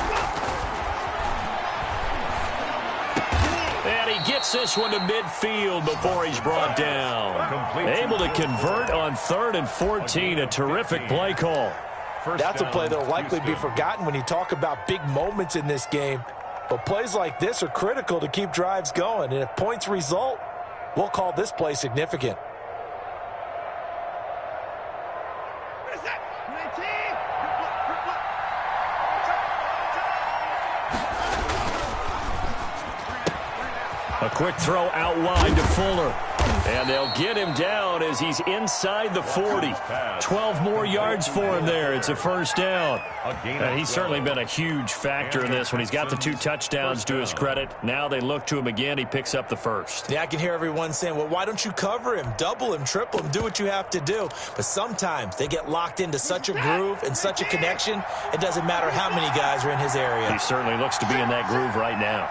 And he Gets this one to midfield before he's brought down. Able to convert on 3rd and 14. A terrific play call. That's a play that will likely be forgotten when you talk about big moments in this game. But plays like this are critical to keep drives going. And if points result, we'll call this play significant. A quick throw out wide to Fuller. And they'll get him down as he's inside the 40. 12 more yards for him there. It's a first down. And he's certainly been a huge factor in this when he's got the 2 touchdowns to his credit. Now they look to him again. He picks up the first. Yeah, I can hear everyone saying, well, why don't you cover him? Double him, triple him, do what you have to do. But sometimes they get locked into such a groove and such a connection, it doesn't matter how many guys are in his area. He certainly looks to be in that groove right now.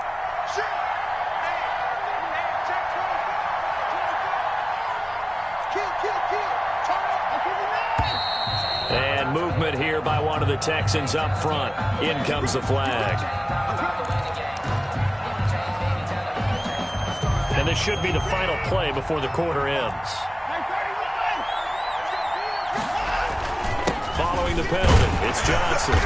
And movement here by one of the Texans up front. In comes the flag. And this should be the final play before the quarter ends. Following the penalty, it's Johnson.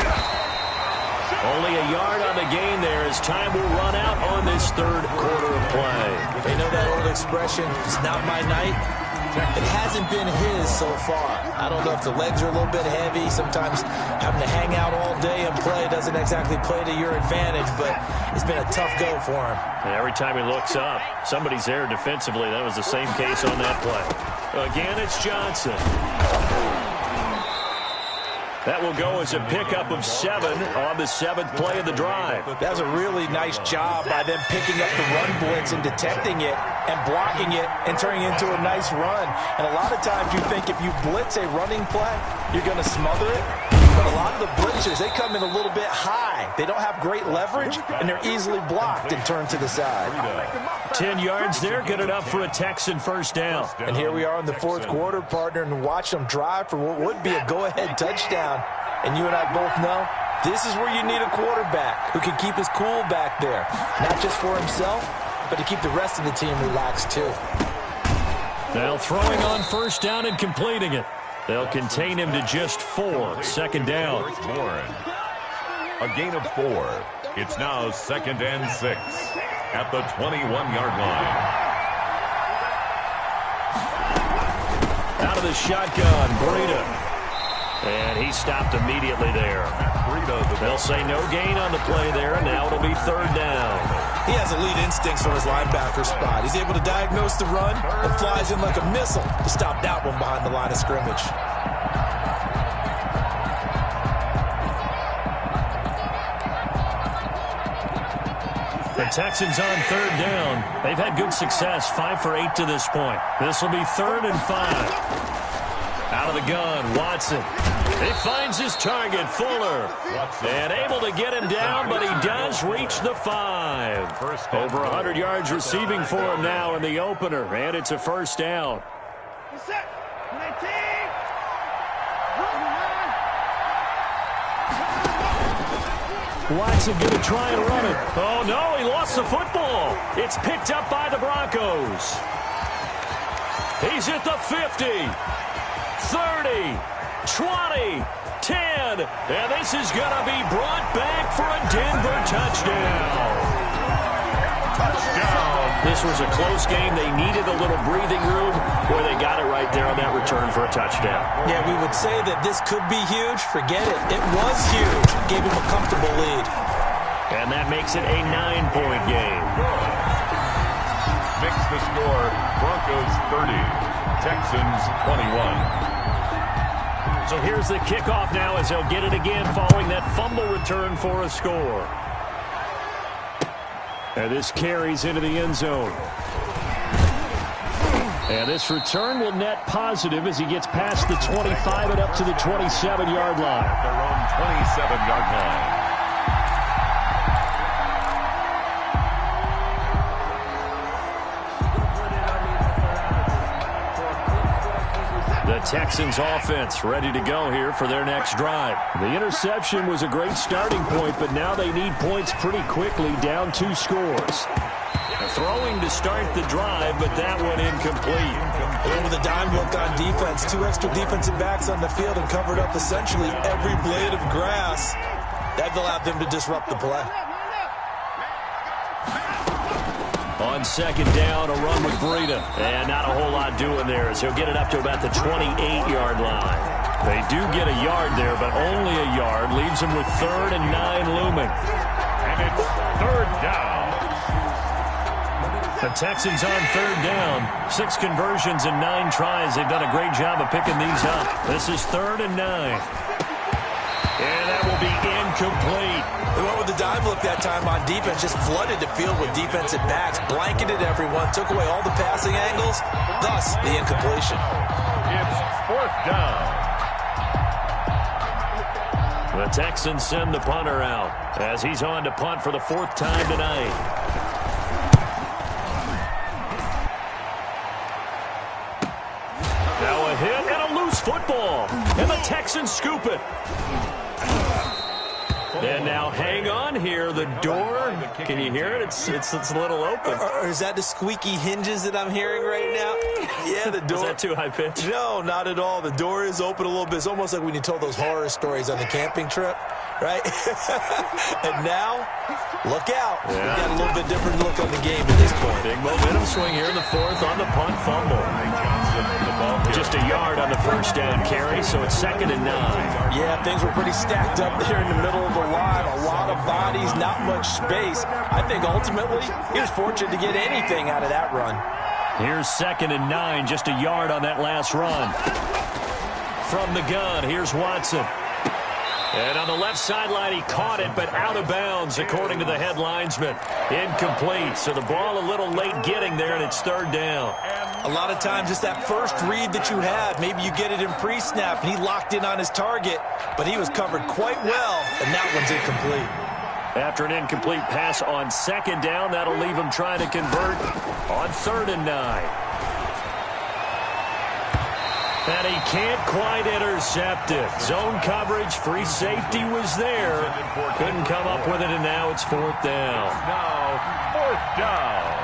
Only a yard on the gain there as time will run out on this 3rd quarter of play. They know that old expression, it's not my night. It hasn't been his so far. I don't know if the legs are a little bit heavy. Sometimes having to hang out all day and play doesn't exactly play to your advantage, but it's been a tough go for him. And every time he looks up, somebody's there defensively. That was the same case on that play. Again, it's Johnson. That will go as a pickup of 7 on the 7th play of the drive. That was a really nice job by them picking up the run blitz and detecting it and blocking it and turning it into a nice run. And a lot of times you think if you blitz a running play, you're going to smother it. But a lot of the blitzers, they come in a little bit high. They don't have great leverage, and they're easily blocked and turned to the side. 10 yards there, good enough for a Texan first down. And here we are in the 4th quarter, partner, and watch them drive for what would be a go-ahead touchdown. And you and I both know this is where you need a quarterback who can keep his cool back there, not just for himself, but to keep the rest of the team relaxed too. Now throwing on first down and completing it. They'll contain him to just 4. 2nd down. A gain of 4. It's now 2nd and 6 at the 21-yard line. Out of the shotgun, Breida. And he stopped immediately there. They'll say no gain on the play there, and now it'll be 3rd down. He has elite instincts from his linebacker spot. He's able to diagnose the run and flies in like a missile to stop that one behind the line of scrimmage. The Texans on 3rd down. They've had good success, 5 for 8 to this point. This will be 3rd and 5. Out of the gun, Watson. He finds his target, Fuller. And able to get him down, but he does reach the 5. Over 100 yards receiving for him now in the opener, and it's a first down. Watson going to try and run it. Oh, no, he lost the football. It's picked up by the Broncos. He's at the 50. 30, 20, 10, and this is going to be brought back for a Denver touchdown. This was a close game. They needed a little breathing room. Boy, they got it right there on that return for a touchdown. Yeah, we would say that this could be huge. Forget it. It was huge. Gave him a comfortable lead. And that makes it a 9-point game. Makes the score Broncos 30, Texans 21. So here's the kickoff now as they'll get it again following that fumble return for a score. And this carries into the end zone. And this return will net positive as he gets past the 25 and up to the 27-yard line. At their own 27-yard line. The Texans offense ready to go here for their next drive. The interception was a great starting point, but now they need points pretty quickly, down 2 scores. Throwing to start the drive, but that one incomplete. And with a dime look on defense, 2 extra defensive backs on the field and covered up essentially every blade of grass. That allowed them to disrupt the play. On second down, a run with Breida. And not a whole lot doing there as he'll get it up to about the 28-yard line. They do get a yard there, but only a yard. Leaves them with 3rd and 9 looming. And it's 3rd down. The Texans on 3rd down. 6 conversions and 9 tries. They've done a great job of picking these up. This is 3rd and 9. And that will be incomplete. They went with the dime look that time on defense, just flooded the field with defensive backs, blanketed everyone, took away all the passing angles, thus the incompletion. It's 4th down. The Texans send the punter out as he's on to punt for the 4th time tonight. Now a hit and a loose football. And the Texans scoop it. And now hang on here. The door, can you hear it? It's a little open. Or is that the squeaky hinges that I'm hearing right now? Yeah, the door. Is that too high pitch? No, not at all. The door is open a little bit. It's almost like when you told those horror stories on the camping trip, right? And now, look out. Yeah. We've got a little bit different look on the game at this point. Big momentum swing here in the 4th on the punt fumble. Just a yard on the 1st down carry, so it's 2nd and 9. Yeah, things were pretty stacked up there in the middle of the line. A lot of bodies, not much space. I think ultimately he was fortunate to get anything out of that run. Here's 2nd and 9, just a yard on that last run. From the gun, here's Watson. And on the left sideline, he caught it, but out of bounds, according to the head linesman. Incomplete, so the ball a little late getting there, and it's 3rd down. A lot of times it's that first read that you have. Maybe you get it in pre-snap, and he locked in on his target, but he was covered quite well, and that one's incomplete. After an incomplete pass on 2nd down, that'll leave him trying to convert on 3rd and 9. And he can't quite intercept it. Zone coverage, free safety was there. Couldn't come up with it, and now it's 4th down. Now 4th down.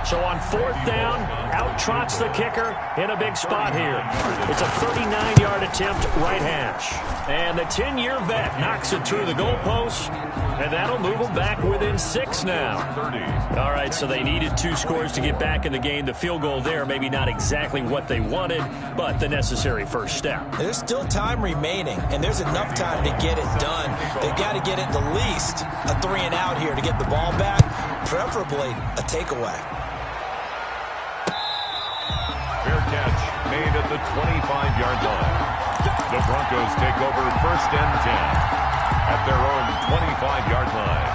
So on 4th down, out trots the kicker in a big spot here. It's a 39-yard attempt, right hash. And the 10-year vet knocks it through the goalpost, and that'll move them back within 6 now. All right, so they needed 2 scores to get back in the game. The field goal there, maybe not exactly what they wanted, but the necessary first step. There's still time remaining, and there's enough time to get it done. They've got to get it the least a 3 and out here to get the ball back, preferably a takeaway. Fair catch made at the 25-yard line. The Broncos take over 1st and 10 at their own 25-yard line.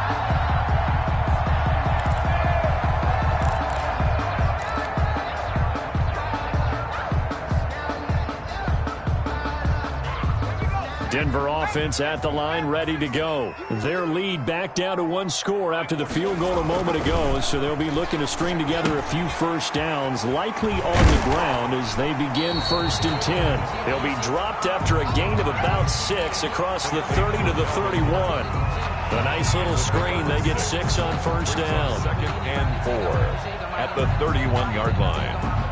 Denver offense at the line, ready to go. Their lead back down to 1 score after the field goal a moment ago, so they'll be looking to string together a few first downs, likely on the ground as they begin 1st and 10. They'll be dropped after a gain of about 6 across the 30 to the 31. A nice little screen. They get 6 on 1st down. 2nd and 4 at the 31-yard line.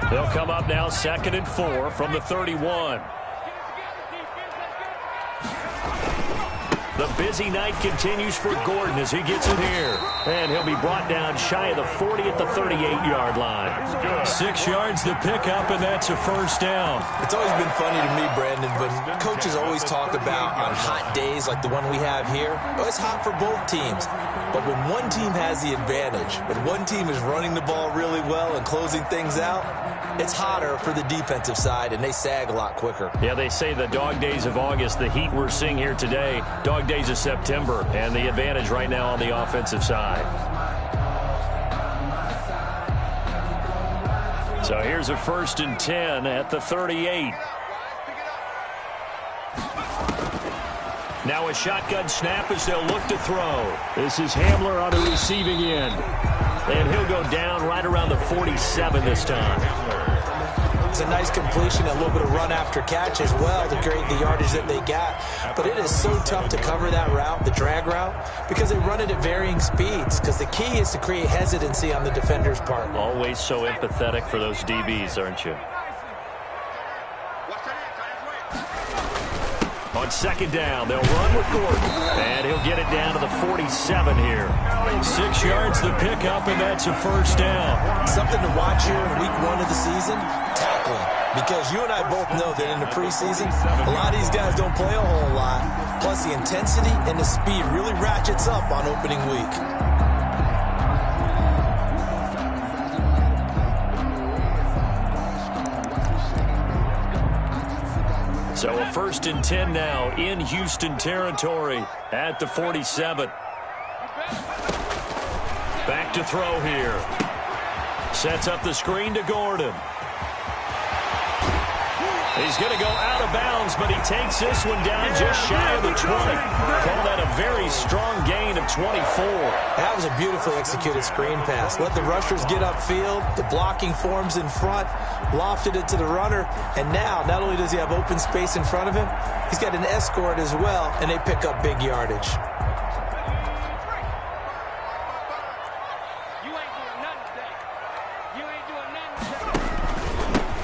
They'll come up now 2nd and 4 from the 31. The busy night continues for Gordon as he gets it here. And he'll be brought down shy of the 40 at the 38-yard line. 6 yards to pick up, and that's a 1st down. It's always been funny to me, Brandon, when coaches always talk about on hot days like the one we have here, oh, it's hot for both teams. But when one team has the advantage, when one team is running the ball really well and closing things out, it's hotter for the defensive side, and they sag a lot quicker. Yeah, they say the dog days of August, the heat we're seeing here today, dog days of September, and the advantage right now on the offensive side. So here's a 1st and 10 at the 38. Now a shotgun snap as they'll look to throw. This is Hamler on the receiving end. And he'll go down right around the 47 this time. It's a nice completion, a little bit of run after catch as well to create the yardage that they got. But it is so tough to cover that route, the drag route, because they run it at varying speeds. Because the key is to create hesitancy on the defender's part. Always so empathetic for those DBs, aren't you? On second down, they'll run with Gordon. And he'll get it down to the 47 here. 6 yards the pickup, and that's a first down. Something to watch here in week 1 of the season, tackling. Because you and I both know that in the preseason, a lot of these guys don't play a whole lot. Plus, the intensity and the speed really ratchets up on opening week. So a 1st and 10 now in Houston territory at the 47. Back to throw here. Sets up the screen to Gordon. He's going to go out of bounds, but he takes this one down just shy of the 20. Call that a very strong gain of 24. That was a beautifully executed screen pass. Let the rushers get upfield. The blocking forms in front. Lofted it to the runner. And now, not only does he have open space in front of him, he's got an escort as well, and they pick up big yardage.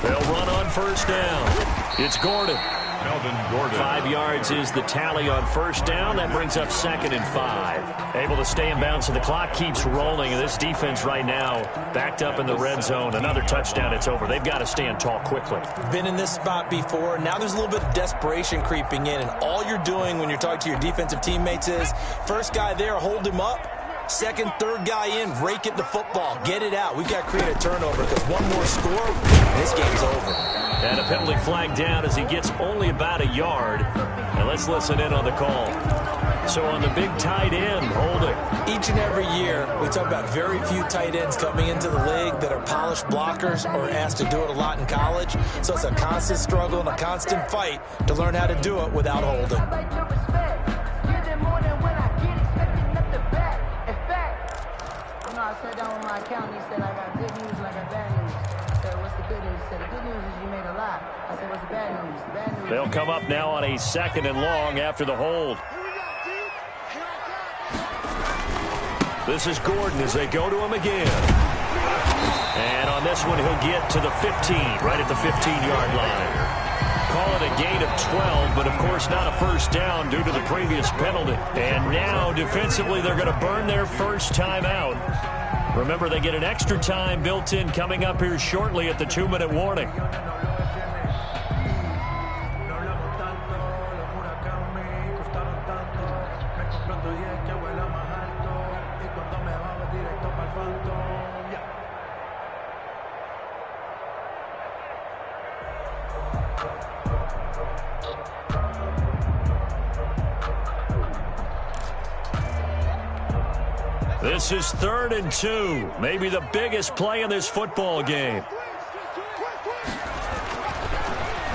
They'll run on first down. It's Gordon. Melvin Gordon. 5 yards is the tally on first down. That brings up 2nd and 5. Able to stay in bounds, and the clock keeps rolling. And this defense right now backed up in the red zone. Another touchdown, it's over. They've got to stand tall quickly. Been in this spot before. Now there's a little bit of desperation creeping in. And all you're doing when you're talking to your defensive teammates is, first guy there, hold him up. Second, third guy in, rake at the football. Get it out. We've got to create a turnover because one more score, this game's over. And a penalty flag down as he gets only about a yard. And let's listen in on the call. So on the big tight end, holding. Each and every year, we talk about very few tight ends coming into the league that are polished blockers or asked to do it a lot in college. So it's a constant struggle and a constant fight to learn how to do it without holding. I sat down with my accountant. He said, I got good news and I got bad news. I said, what's the good news? He said, the good news is you made a lot. I said, what's the bad news? The bad news. They'll come up now on a 2nd and long after the hold. This is Gordon as they go to him again. And on this one, he'll get to the 15, right at the 15-yard line. Call it a gain of 12, but of course not a first down due to the previous penalty. And now defensively they're going to burn their first time out. Remember, they get an extra time built in coming up here shortly at the 2-minute warning. This is 3rd and 2, maybe the biggest play in this football game.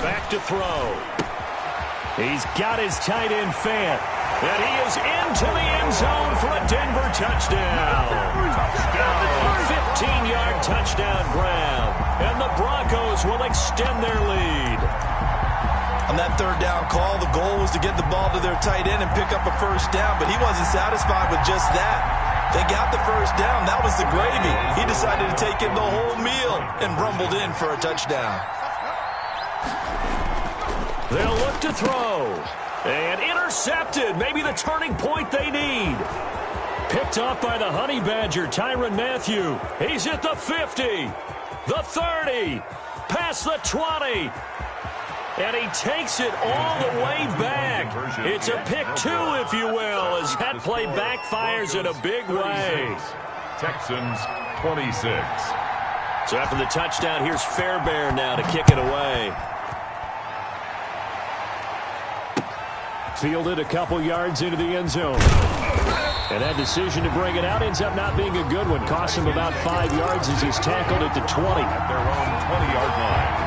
Back to throw. He's got his tight end fan, and he is into the end zone for a Denver touchdown. A 15-yard touchdown grab, and the Broncos will extend their lead. On that 3rd down call, the goal was to get the ball to their tight end and pick up a first down, but he wasn't satisfied with just that. They got the first down. That was the gravy. He decided to take in the whole meal and rumbled in for a touchdown. They'll look to throw. And intercepted. Maybe the turning point they need. Picked off by the Honey Badger, Tyrann Mathieu. He's at the 50, the 30, past the 20. And he takes it all the way back. It's a pick 2, if you will, as that play backfires in a big way. Texans 26. So after the touchdown, here's Fairbairn now to kick it away. Fielded a couple yards into the end zone. And that decision to bring it out ends up not being a good one. Costs him about 5 yards as he's tackled at the 20. At their own 20-yard line.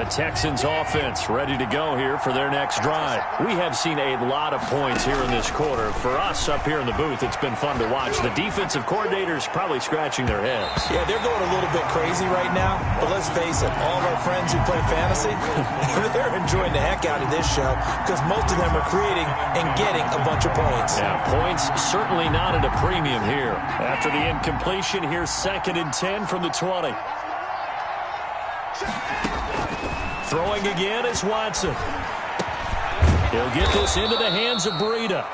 Texans offense ready to go here for their next drive. We have seen a lot of points here in this quarter. For us up here in the booth, it's been fun to watch. The defensive coordinators probably scratching their heads. Yeah, they're going a little bit crazy right now. But let's face it, all of our friends who play fantasy, they're enjoying the heck out of this show because most of them are creating and getting a bunch of points. Yeah, points certainly not at a premium here. After the incompletion, here's 2nd and 10 from the 20. Throwing again is Watson. He'll get this into the hands of Breida.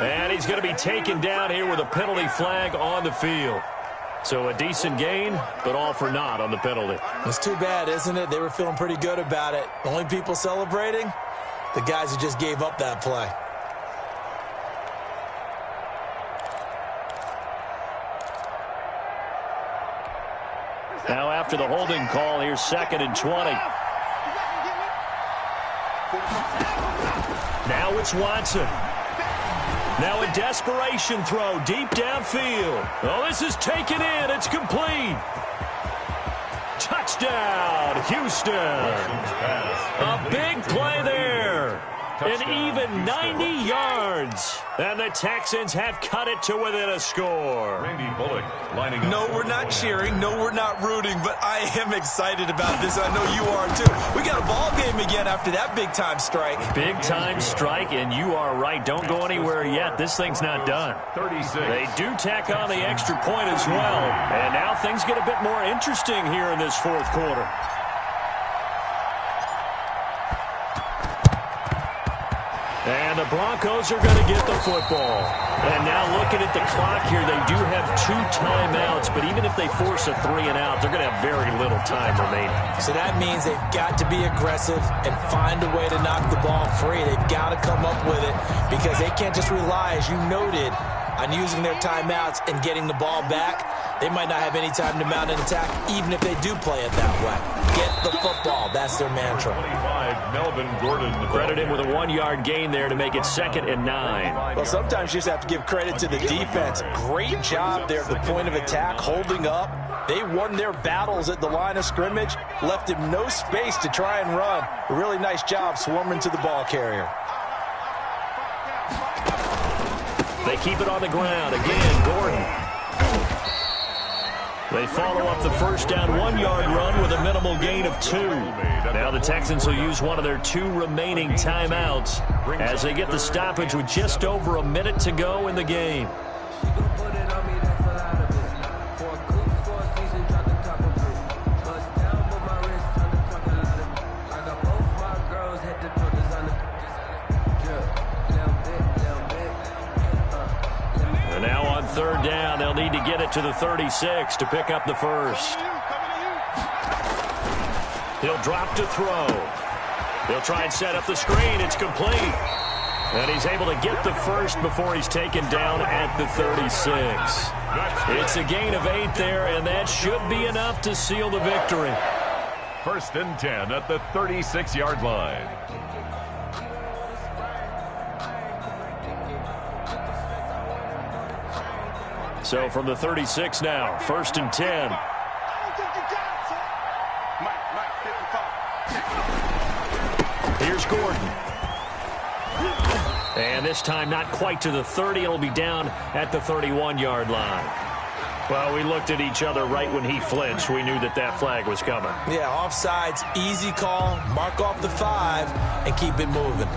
And he's going to be taken down here with a penalty flag on the field. So a decent gain, but all for naught on the penalty. It's too bad, isn't it? They were feeling pretty good about it. The only people celebrating, the guys who just gave up that play. Now after the holding call, here's 2nd and 20. Now it's Watson. Now a desperation throw deep downfield. Oh, this is taken in. It's complete. Touchdown, Houston. A big play there. An even 90 yards. And the Texans have cut it to within a score. Randy Bullock lining up. No, we're not cheering. No, we're not rooting. But I am excited about this. I know you are, too. We got a ball game again after that big-time strike. Big-time strike, and you are right. Don't go anywhere yet. This thing's not done. 36. They do tack on the extra point as well. And now things get a bit more interesting here in this 4th quarter. And the Broncos are going to get the football. And now looking at the clock here, they do have 2 timeouts, but even if they force a 3 and out, they're going to have very little time remaining. So that means they've got to be aggressive and find a way to knock the ball free. They've got to come up with it because they can't just rely, as you noted, on using their timeouts and getting the ball back. They might not have any time to mount an attack, even if they do play it that way. Get the football. That's their mantra. 25, Melvin Gordon. Credit him with a 1-yard gain there to make it 2nd and 9. Well, sometimes you just have to give credit to the defense. Great job there at the point of attack, holding up. They won their battles at the line of scrimmage, left him no space to try and run. A really nice job swarming to the ball carrier. They keep it on the ground. Again, Gordon. They follow up the first down 1-yard run with a minimal gain of 2. Now the Texans will use one of their 2 remaining timeouts as they get the stoppage with just over a minute to go in the game. Now on 3rd down, they'll need to get it to the 36 to pick up the first. He'll drop to throw. He'll try and set up the screen. It's complete. And he's able to get the first before he's taken down at the 36. It's a gain of 8 there, and that should be enough to seal the victory. 1st and 10 at the 36-yard line. So from the 36 now, 1st and 10. Here's Gordon. And this time not quite to the 30. It'll be down at the 31-yard line. Well, we looked at each other right when he flinched. We knew that that flag was coming. Yeah, offsides, easy call. Mark off the 5 and keep it moving.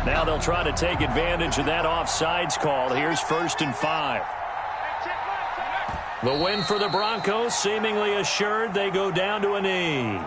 Now they'll try to take advantage of that offsides call. Here's 1st and 5. The win for the Broncos seemingly assured. They go down to a knee.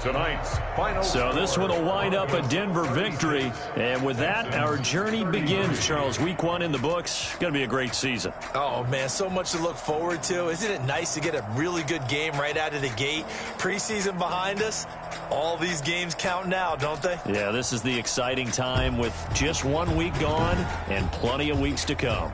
tonight's final. So this one will wind up a Denver victory. And with that, our journey begins, Charles. Week 1 in the books. Going to be a great season. Oh, man, so much to look forward to. Isn't it nice to get a really good game right out of the gate? Preseason behind us. All these games count now, don't they? Yeah, this is the exciting time with just 1 week gone and plenty of weeks to come.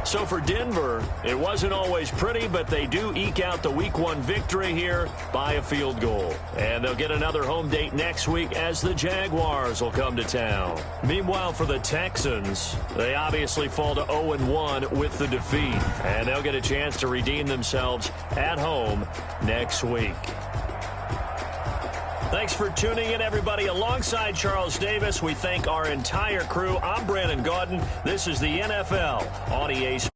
So for Denver, it wasn't always pretty, but they do eke out the Week 1 victory here by a field goal. And they'll get another home date next week as the Jaguars will come to town. Meanwhile, for the Texans, they obviously fall to 0-1 with the defeat. And they'll get a chance to redeem themselves at home next week. Thanks for tuning in, everybody. Alongside Charles Davis, we thank our entire crew. I'm Brandon Gaudin. This is the NFL on EA Sports.